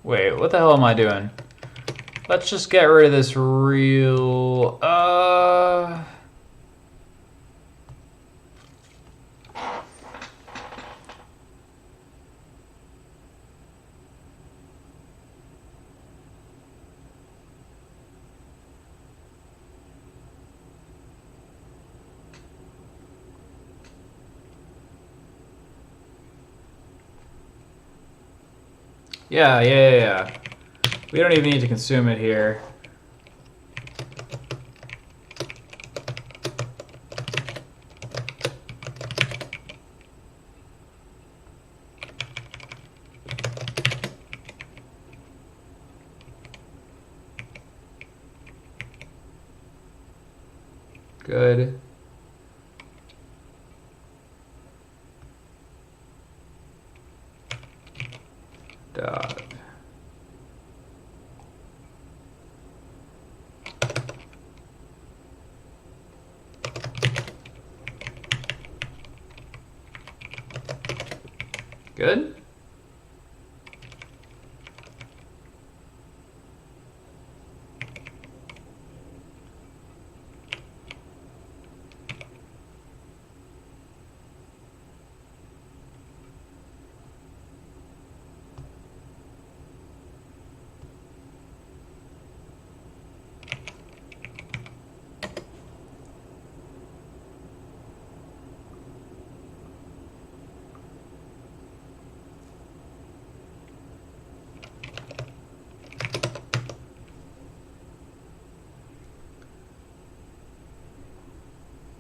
Wait, what the hell am I doing? Let's just get rid of this real Yeah. We don't even need to consume it here. Good. Dot. Good.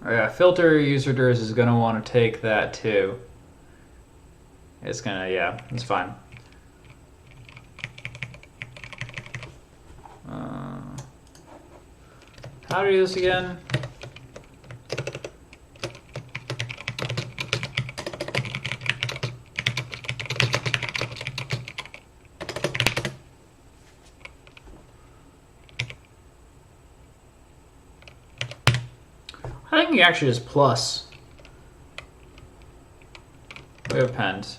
yeah, filter user dirs is gonna want to take that too. It's gonna, yeah, it's fine. How do we do this again? I think you actually just plus. We have append.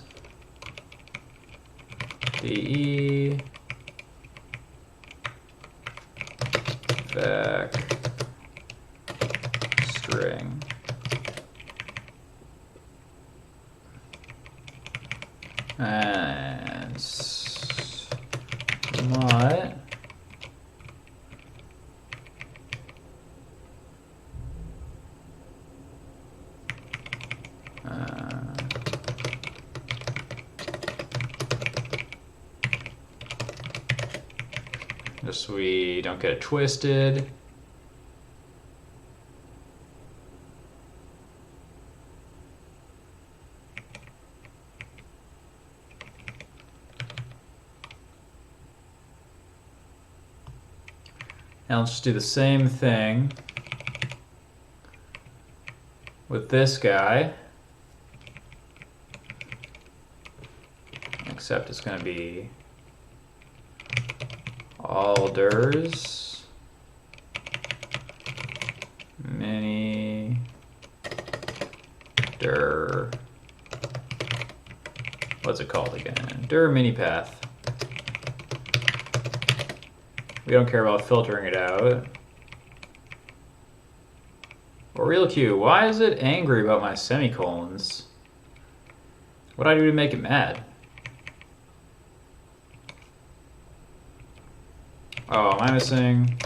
DE vec string. And mod. Just so we don't get it twisted. Now let's just do the same thing with this guy, except it's going to be all dirs mini dir, what's it called again? Dir mini path. We don't care about filtering it out. Or real Q, why is it angry about my semicolons? What do I do to make it mad? Oh, am I missing?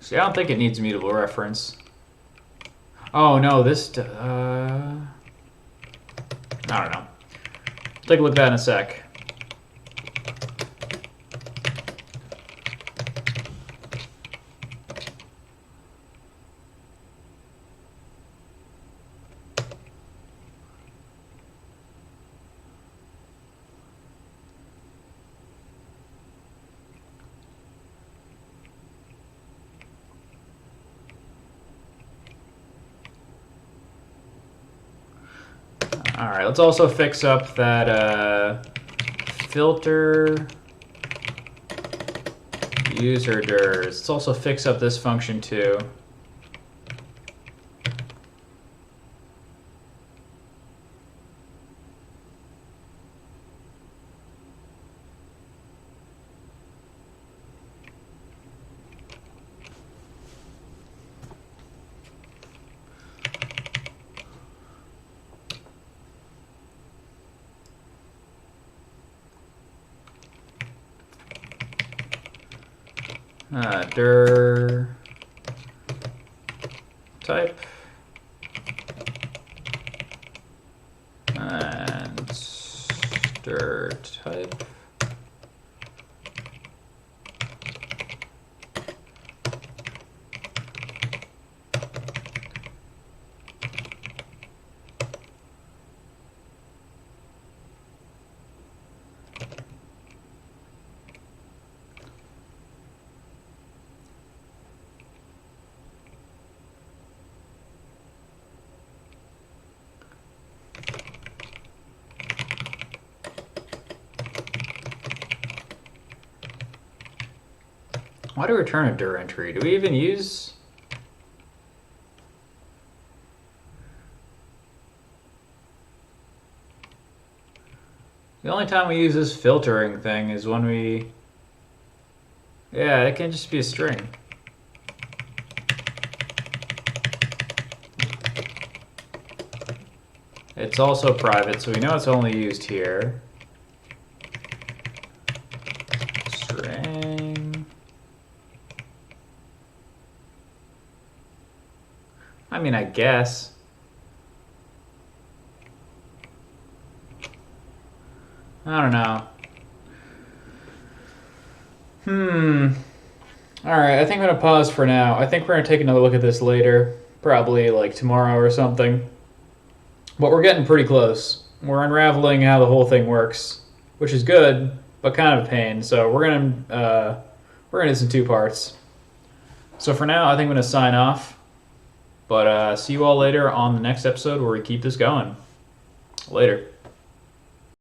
See, I don't think it needs mutable reference. Oh no, this, I don't know. Take a look at that in a sec. All right, let's also fix up that filter user dirs. Let's also fix up this function too. Dir type and dir type. Why do we return a dir entry? Do we even use? The only time we use this filtering thing is when we, yeah, it can just be a string. It's also private, so we know it's only used here. String. I mean, I guess. I don't know. Alright, I think I'm going to pause for now. I think we're going to take another look at this later. Probably like tomorrow or something. But we're getting pretty close. We're unraveling how the whole thing works, which is good, but kind of a pain. So we're gonna do this in two parts. So for now, I think I'm gonna sign off. But see you all later on the next episode where we keep this going. Later.